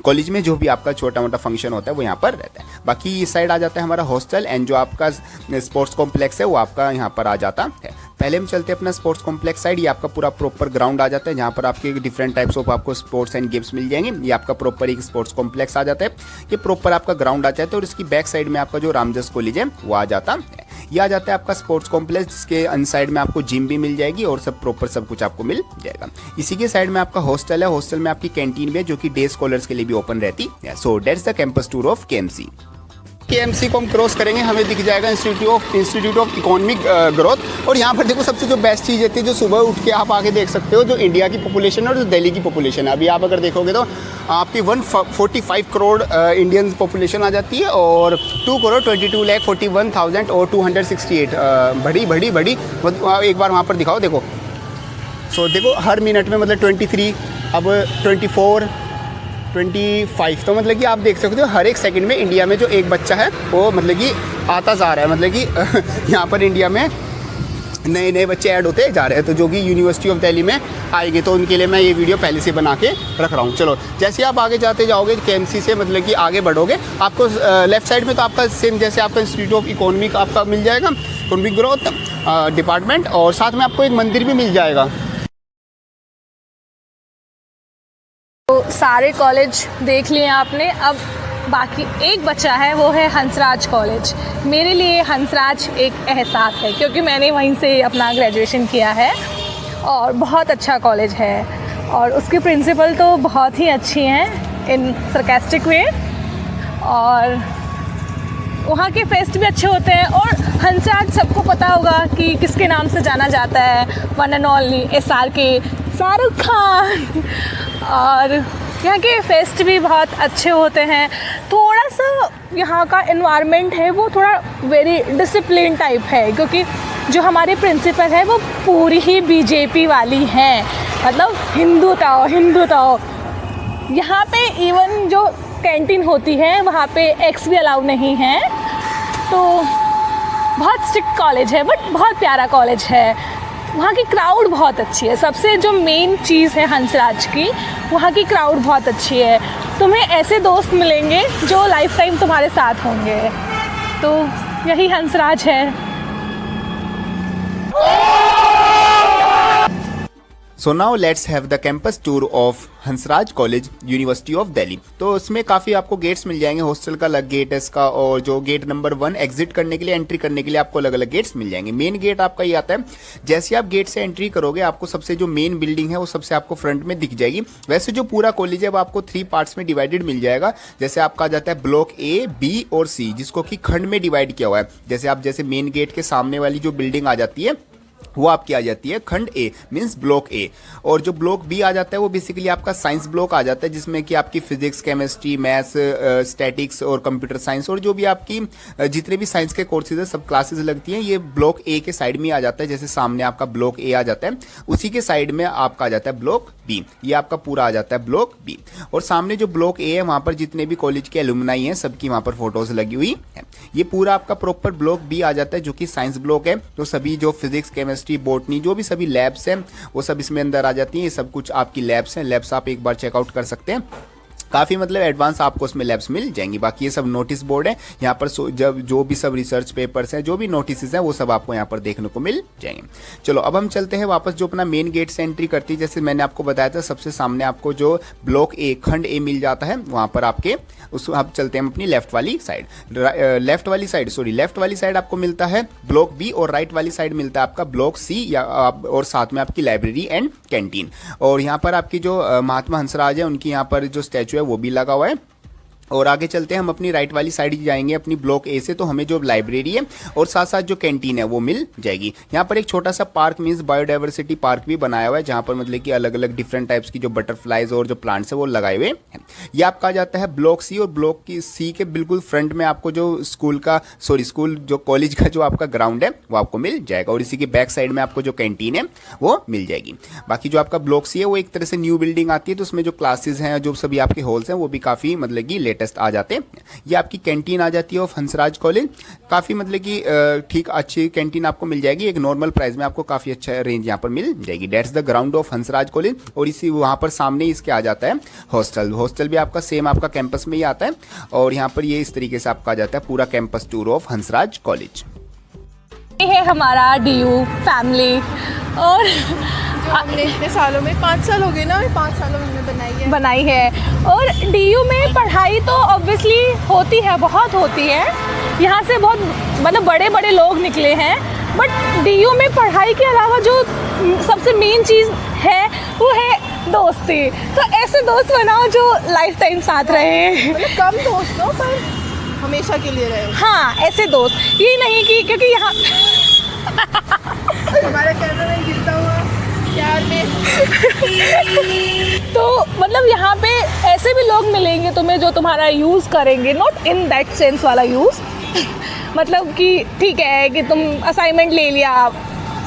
कॉलेज में जो भी आपका छोटा मोटा फंक्शन होता है वो यहाँ पर रहता है। बाकी इस साइड आ जाता है हमारा हॉस्टल एंड जो आपका स्पोर्ट्स कॉम्प्लेक्स है वो आपका यहाँ पर आ जाता है। पहले हम चलते हैं अपना स्पोर्ट्स कॉम्प्लेक्स साइड। ये आपका पूरा प्रॉपर ग्राउंड आ जाता है जहाँ पर आपके डिफरेंट टाइप्स ऑफ आपको स्पोर्ट्स एंड गेम्स मिल जाएंगे। ये आपका प्रॉपर एक स्पोर्ट्स कॉम्प्लेक्स आ जाता है, ये प्रॉपर आपका ग्राउंड आ जाता है और इसकी बैक साइड में आपका जो रामजस कॉलेज है वो आ जाता है। ये आ जाता है आपका स्पोर्ट्स कॉम्प्लेक्स जिसके अन साइड में आपको जिम भी मिल जाएगी और सब प्रॉपर सब कुछ आपको मिल जाएगा। इसी के साइड में आपका हॉस्टल है, हॉस्टल में आपकी कैंटीन भी है जो कि डे स्कॉलर्स के लिए भी ओपन रहती है। So that's the campus tour of KMC। KMC को हम क्रॉस करेंगे हमें दिख जाएगा इंस्टीट्यूट ऑफ इकोनॉमिक ग्रोथ। और यहाँ पर देखो सबसे जो बेस्ट चीज़ रहती है जो सुबह उठ के आप आके देख सकते हो जो इंडिया की पॉपुलेशन है और जो दिल्ली की पॉपुलेशन है। अभी आप अगर देखोगे तो आपकी 145 करोड़ इंडियन पॉपुलेशन आ जाती है और 2,22,41,000 और 268 बड़ी एक बार वहाँ पर दिखाओ देखो। सो देखो हर मिनट में मतलब 23 अब 24 25 तो मतलब कि आप देख सकते हो हर एक सेकंड में इंडिया में जो एक बच्चा है वो मतलब कि आता जा रहा है, मतलब कि यहाँ पर इंडिया में नए नए बच्चे ऐड होते जा रहे हैं। तो जो कि यूनिवर्सिटी ऑफ दिल्ली में आएंगे तो उनके लिए मैं ये वीडियो पहले से बना के रख रहा हूँ। चलो जैसे आप आगे जाते जाओगे KMC से मतलब कि आगे बढ़ोगे आपको लेफ्ट साइड में तो आपका सेम जैसे आपका इंस्टीट्यूट ऑफ इकोनॉमिक आपका मिल जाएगा, इकोनॉमिक ग्रोथ डिपार्टमेंट, और साथ में आपको एक मंदिर भी मिल जाएगा। तो सारे कॉलेज देख लिए आपने, अब बाकी एक बचा है वो है हंसराज कॉलेज। मेरे लिए हंसराज एक एहसास है क्योंकि मैंने वहीं से अपना ग्रेजुएशन किया है और बहुत अच्छा कॉलेज है और उसके प्रिंसिपल तो बहुत ही अच्छी हैं इन सरकास्टिक वे और वहाँ के फेस्ट भी अच्छे होते हैं। और हंसराज सबको पता होगा कि किसके नाम से जाना जाता है, one and only SRK Shahrukh Khan. और यहाँ के फेस्ट भी बहुत अच्छे होते हैं। थोड़ा सा यहाँ का एनवायरनमेंट है वो थोड़ा वेरी डिसिप्लिन टाइप है क्योंकि जो हमारे प्रिंसिपल है वो पूरी ही BJP वाली हैं, मतलब हिंदुत्व। यहाँ पे इवन जो कैंटीन होती है वहाँ पे एक्स भी अलाउ नहीं है। तो बहुत स्ट्रिक्ट कॉलेज है बट बहुत प्यारा कॉलेज है। वहाँ की क्राउड बहुत अच्छी है, सबसे जो मेन चीज़ है हंसराज की, वहाँ की क्राउड बहुत अच्छी है। तुम्हें ऐसे दोस्त मिलेंगे जो लाइफ टाइम तुम्हारे साथ होंगे। तो यही हंसराज है। सो now let's have the campus tour of Hansraj college university of Delhi. तो इसमें काफ़ी आपको गेट्स मिल जाएंगे, हॉस्टल का अलग गेट है इसका, और जो गेट नंबर 1 एग्जिट करने के लिए, एंट्री करने के लिए आपको अलग अलग गेट्स मिल जाएंगे। मेन गेट आपका ये आता है, जैसे आप गेट से एंट्री करोगे आपको सबसे जो मेन बिल्डिंग है वो सबसे आपको फ्रंट में दिख जाएगी। वैसे जो पूरा कॉलेज है वो आपको 3 पार्ट्स में डिवाइडेड मिल जाएगा। जैसे आपका आ जाता है ब्लॉक ए, बी और सी, जिसको कि खंड में डिवाइड किया हुआ है। जैसे आप जैसे मेन गेट के सामने वाली जो बिल्डिंग आ जाती है वो आपकी आ जाती है खंड ए, मींस ब्लॉक ए। और जो ब्लॉक बी आ जाता है वो बेसिकली आपका साइंस ब्लॉक आ जाता है, जिसमें कि आपकी फिजिक्स, केमिस्ट्री, मैथ्स, स्टैटिक्स और कंप्यूटर साइंस और जो भी आपकी जितने भी साइंस के कोर्सेज है सब क्लासेस लगती हैं, ये ब्लॉक ए के साइड में आ जाता है। जैसे सामने आपका ब्लॉक ए आ जाता है, उसी के साइड में आपका आ जाता है ब्लॉक बी, ये आपका पूरा आ जाता है ब्लॉक बी। और सामने जो ब्लॉक ए है वहाँ पर जितने भी कॉलेज के एलुमनाई हैं सबकी वहाँ पर फोटोज लगी हुई है। ये पूरा आपका प्रॉपर ब्लॉक बी आ जाता है, जो कि साइंस ब्लॉक है। तो सभी जो फिजिक्स, केमिस्ट्री, बॉटनी, जो भी सभी लैब्स हैं वो सब इसमें अंदर आ जाती हैं। ये सब कुछ आपकी लैब्स हैं, लैब्स आप एक बार चेकआउट कर सकते हैं। काफ़ी मतलब एडवांस आपको उसमें लैब्स मिल जाएंगी। बाकी ये सब नोटिस बोर्ड है, यहाँ पर जब जो भी सब रिसर्च पेपर्स हैं, जो भी नोटिस हैं वो सब आपको यहाँ पर देखने को मिल जाएंगे। चलो अब हम चलते हैं वापस जो अपना मेन गेट से एंट्री करती है। जैसे मैंने आपको बताया था सबसे सामने आपको जो ब्लॉक ए, खंड ए मिल जाता है, वहाँ पर आपके उस आप चलते हैं अपनी लेफ्ट वाली साइड। लेफ्ट वाली साइड आपको मिलता है ब्लॉक बी, और राइट वाली साइड मिलता है आपका ब्लॉक सी, या और साथ में आपकी लाइब्रेरी एंड कैंटीन। और यहाँ पर आपकी जो महात्मा हंसराज है उनकी यहाँ पर जो स्टैचू वो भी लगा हुआ है। और आगे चलते हैं हम अपनी राइट वाली साइड जाएंगे अपनी ब्लॉक ए से, तो हमें जो लाइब्रेरी है और साथ साथ जो कैंटीन है वो मिल जाएगी। यहाँ पर एक छोटा सा पार्क मींस बायोडाइवर्सिटी पार्क भी बनाया हुआ है, जहाँ पर मतलब कि अलग अलग डिफरेंट टाइप्स की जो बटरफ्लाइज और जो प्लांट्स है वो लगाए हुए हैं। ये आपका आ जाता है ब्लॉक सी, और ब्लॉक की सी के बिल्कुल फ्रंट में आपको जो स्कूल जो कॉलेज का जो आपका ग्राउंड है वो आपको मिल जाएगा, और इसी के बैक साइड में आपको जो कैंटीन है वो मिल जाएगी। बाकी जो आपका ब्लॉक सी है वो एक तरह से न्यू बिल्डिंग आती है, तो उसमें जो क्लासेज हैं, जो सभी आपके हॉल्स हैं वो भी काफ़ी मतलब कि लेटेस्ट आ जाते हैं। ये आपकी कैंटीन आ जाती है ऑफ हंसराज कॉलेज। काफ़ी मतलब कि ठीक अच्छी कैंटीन आपको मिल जाएगी, एक नॉर्मल प्राइस में आपको काफ़ी अच्छा रेंज यहाँ पर मिल जाएगी। That's the ground of Hansraj college. और इसी वहाँ पर सामने इसके आ जाता है हॉस्टल भी आपका सेम आपका कैंपस में ही आता है। और यहाँ पर ये इस तरीके से आपका आ जाता है पूरा campus tour of Hansraj college. ये है हमारा DU फैमिली, और हमने इतने सालों में 5 साल हो गए ना, 5 सालों में हमने बनाई है। और DU में पढ़ाई तो ऑब्वियसली होती है, बहुत होती है। यहाँ से बहुत मतलब बड़े बड़े लोग निकले हैं, बट DU में पढ़ाई के अलावा जो सबसे मेन चीज़ है वो है दोस्ती। तो ऐसे दोस्त बनाओ जो लाइफ टाइम साथ रहे, मतलब कम दोस्त हो पर हमेशा के लिए रहे। हाँ, ऐसे दोस्त, ये नहीं कि क्योंकि यहाँ हमारा कैमरा में गिरता हुआ प्यार में तो मतलब यहाँ पे ऐसे भी लोग मिलेंगे तुम्हें जो तुम्हारा यूज़ करेंगे, नॉट इन दैट सेंस वाला यूज़ मतलब कि ठीक है कि तुम असाइनमेंट ले लिया,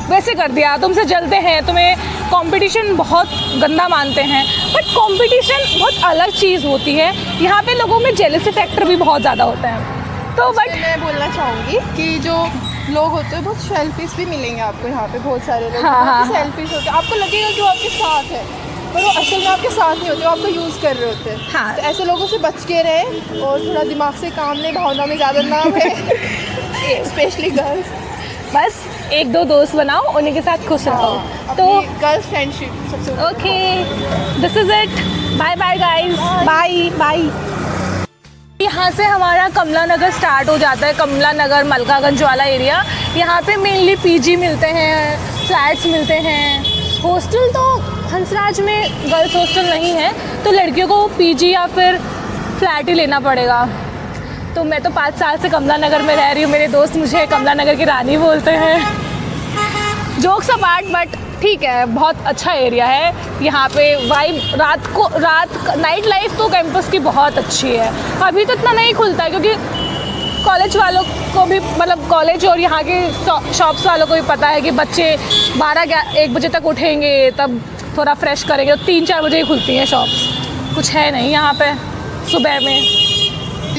वैसे कर दिया, तुमसे जलते हैं, तुम्हें कंपटीशन बहुत गंदा मानते हैं, बट कंपटीशन बहुत अलग चीज़ होती है। यहाँ पे लोगों में जेलसी फैक्टर भी बहुत ज़्यादा होता है। तो बट मैं बोलना चाहूँगी कि जो लोग होते हैं बहुत सेल्फिश भी मिलेंगे आपको यहाँ पे, बहुत सारे लोग सेल्फिश होते हैं। आपको लगेगा कि वो आपके साथ है, पर वो असल में आपके साथ नहीं होते, वो आपको यूज़ कर रहे होते हैं। हाँ। तो ऐसे लोगों से बच के रहे और थोड़ा दिमाग से काम लें, भावना में ज़्यादा ना है स्पेशली गर्ल्स। बस 1-2 दोस्त बनाओ, उन्हीं के साथ खुश रहो। तो गर्ल्स फ्रेंडशिप सबसे okay, this is it, bye bye guys, bye bye. यहाँ से हमारा कमला नगर स्टार्ट हो जाता है, कमला नगर मलकागंज वाला एरिया। यहाँ पे मेनली PG मिलते हैं, फ्लैट्स मिलते हैं। हॉस्टल तो हंसराज में गर्ल्स हॉस्टल नहीं है, तो लड़कियों को PG या फिर फ्लैट ही लेना पड़ेगा। तो मैं तो 5 साल से कमला नगर में रह रही हूँ, मेरे दोस्त मुझे कमला नगर की रानी बोलते हैं। जोक्स अपार्ट, बट ठीक है, बहुत अच्छा एरिया है। यहाँ पे वाइब नाइट लाइफ तो कैंपस की बहुत अच्छी है। अभी तो इतना नहीं खुलता है क्योंकि कॉलेज वालों को भी मतलब कॉलेज और यहाँ के शॉप्स वालों को भी पता है कि बच्चे 12-1 बजे तक उठेंगे, तब थोड़ा फ्रेश करेंगे, तो 3-4 बजे ही खुलती हैं शॉप्स। कुछ है नहीं यहाँ पे सुबह में।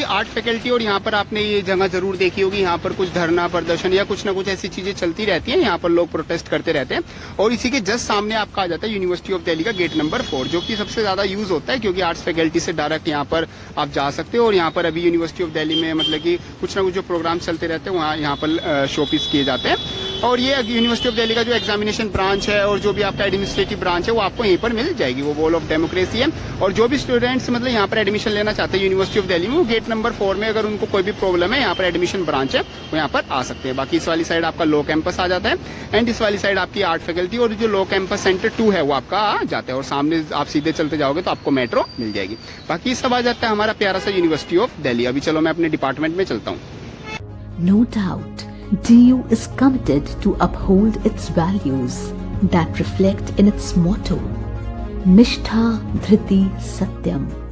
आर्ट फैकल्टी, और यहाँ पर आपने ये जगह जरूर देखी होगी, यहाँ पर कुछ धरना प्रदर्शन या कुछ ना कुछ ऐसी चीजें चलती रहती हैं, यहाँ पर लोग प्रोटेस्ट करते रहते हैं। और इसी के जस्ट सामने आपका आ जाता है यूनिवर्सिटी ऑफ दिल्ली का गेट नंबर 4, जो कि सबसे ज्यादा यूज होता है क्योंकि आर्ट्स फैकल्टी से डायरेक्ट यहाँ पर आप जा सकते हो। और यहाँ पर अभी यूनिवर्सिटी ऑफ दिल्ली में मतलब कि कुछ ना कुछ जो प्रोग्राम चलते रहते हैं वहाँ यहाँ पर शोपीस किए जाते हैं। और ये यूनिवर्सिटी ऑफ दिल्ली का जो एग्जामिनेशन ब्रांच है और जो भी आपका एडमिनिस्ट्रेटिव ब्रांच है वो आपको यहीं पर मिल जाएगी, वो वॉल ऑफ डेमोक्रेसी है। और जो भी स्टूडेंट्स मतलब यहाँ पर एडमिशन लेना चाहते हैं यूनिवर्सिटी ऑफ दिल्ली में, वो गेट नंबर 4 में अगर उनको कोई भी प्रॉब्लम है, यहाँ पर एडमिशन ब्रांच है, वो यहाँ पर आ सकते हैं। बाकी इस वाली साइड आपका लॉ कैंपस आ जाता है एंड इस वाली साइड आपकी आर्ट फैकल्टी और जो लॉ कैंपस सेंटर 2 है वो आपका आ जाता है। और सामने आप सीधे चलते जाओगे तो आपको मेट्रो मिल जाएगी। बाकी सब आ जाता है हमारा प्यारा सा यूनिवर्सिटी ऑफ दिल्ली। अभी चलो मैं अपने डिपार्टमेंट में चलता हूँ। No doubt, DU is committed to uphold its values that reflect in its motto, Nishtha Dhriti Satyam.